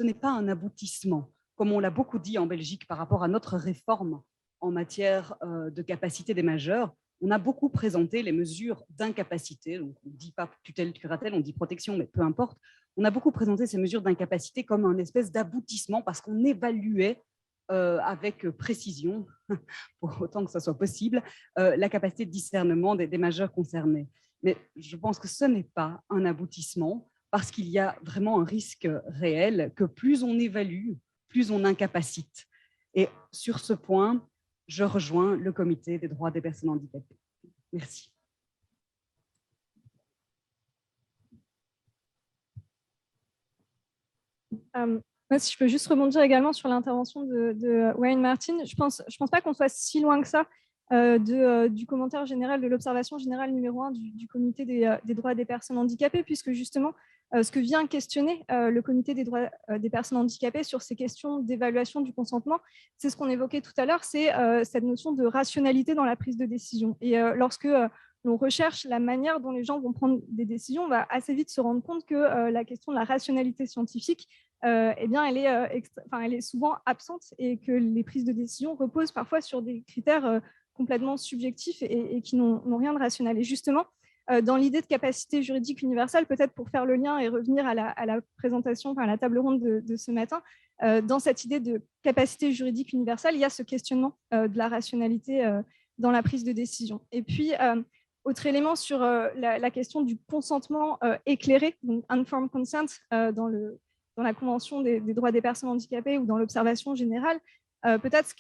n'est pas un aboutissement, comme on l'a beaucoup dit en Belgique par rapport à notre réforme en matière de capacité des majeurs. On a beaucoup présenté les mesures d'incapacité, donc on ne dit pas tutelle, curatelle, on dit protection, mais peu importe. On a beaucoup présenté ces mesures d'incapacité comme un espèce d'aboutissement parce qu'on évaluait avec précision, pour autant que ça soit possible, la capacité de discernement des majeurs concernés. Mais je pense que ce n'est pas un aboutissement parce qu'il y a vraiment un risque réel que plus on évalue, plus on incapacite. Et sur ce point, je rejoins le Comité des droits des personnes handicapées. Merci.
Moi, si je peux juste rebondir également sur l'intervention de Wayne Martin, je pense pas qu'on soit si loin que ça du commentaire général, de l'observation générale numéro 1 du Comité des droits des personnes handicapées, puisque justement, ce que vient questionner le Comité des droits des personnes handicapées sur ces questions d'évaluation du consentement, c'est ce qu'on évoquait tout à l'heure, c'est cette notion de rationalité dans la prise de décision. Et lorsque l'on recherche la manière dont les gens vont prendre des décisions, on va assez vite se rendre compte que la question de la rationalité scientifique, eh bien, elle est souvent absente et que les prises de décision reposent parfois sur des critères complètement subjectifs et qui n'ont rien de rationnel. Et justement, dans l'idée de capacité juridique universelle, peut-être pour faire le lien et revenir à la présentation, enfin, à la table ronde de ce matin, dans cette idée de capacité juridique universelle, il y a ce questionnement de la rationalité dans la prise de décision. Et puis, autre élément sur la question du consentement éclairé, donc informed consent, dans la Convention des droits des personnes handicapées ou dans l'observation générale, peut-être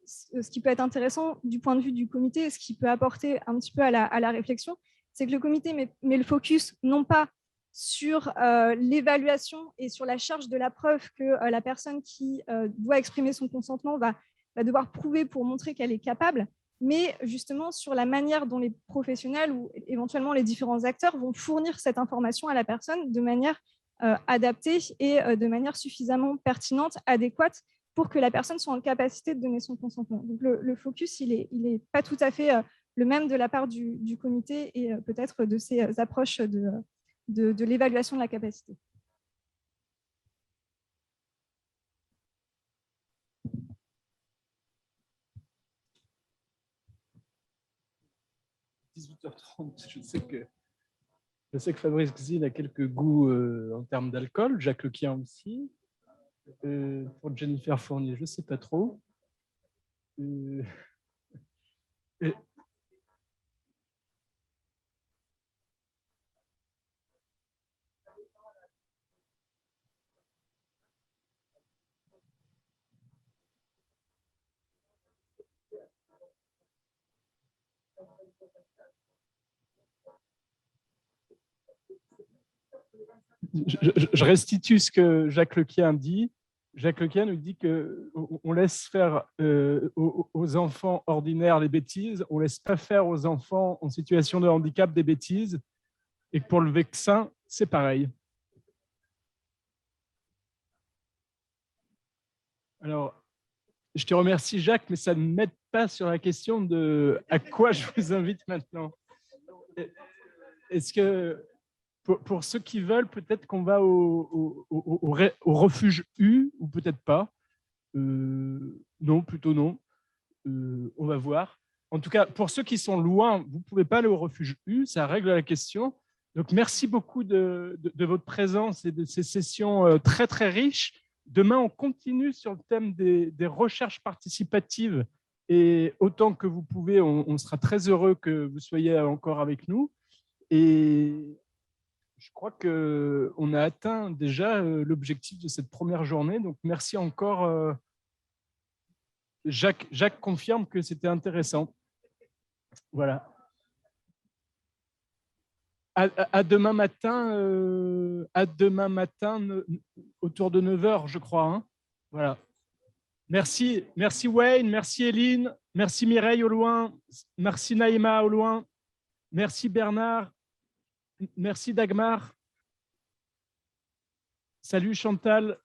ce qui peut être intéressant du point de vue du comité, ce qui peut apporter un petit peu à la réflexion, c'est que le comité met le focus non pas sur l'évaluation et sur la charge de la preuve que la personne qui doit exprimer son consentement va devoir prouver pour montrer qu'elle est capable, mais justement sur la manière dont les professionnels ou éventuellement les différents acteurs vont fournir cette information à la personne de manière adaptée et de manière suffisamment pertinente, adéquate pour que la personne soit en capacité de donner son consentement. Donc le focus, il est pas tout à fait le même de la part du comité et peut-être de ces approches de l'évaluation de la capacité.
– 18h30, je sais que Fabrice Xil a quelques goûts en termes d'alcool, Jacques Lequien aussi. Pour Jennifer Fournier, je ne sais pas trop. Je restitue ce que Jacques Lequien dit. Jacques Lequien nous dit qu'on laisse faire aux enfants ordinaires les bêtises, on ne laisse pas faire aux enfants en situation de handicap des bêtises, et que pour le vaccin, c'est pareil. Alors, je te remercie Jacques, mais ça ne m'aide pas sur la question de à quoi je vous invite maintenant. Est-ce que, pour ceux qui veulent, peut-être qu'on va au refuge U, ou peut-être pas. Non, plutôt non. On va voir. En tout cas, pour ceux qui sont loin, vous ne pouvez pas aller au refuge U, ça règle la question. Donc, merci beaucoup de votre présence et de ces sessions très, très riches. Demain, on continue sur le thème des recherches participatives et autant que vous pouvez, on sera très heureux que vous soyez encore avec nous. Et je crois qu'on a atteint déjà l'objectif de cette première journée. Donc, merci encore. Jacques confirme que c'était intéressant. Voilà. À demain matin, autour de 9h, je crois. Hein. Voilà. Merci Wayne, merci Eline, merci Mireille au loin, merci Naïma au loin, merci Bernard, merci Dagmar. Salut Chantal.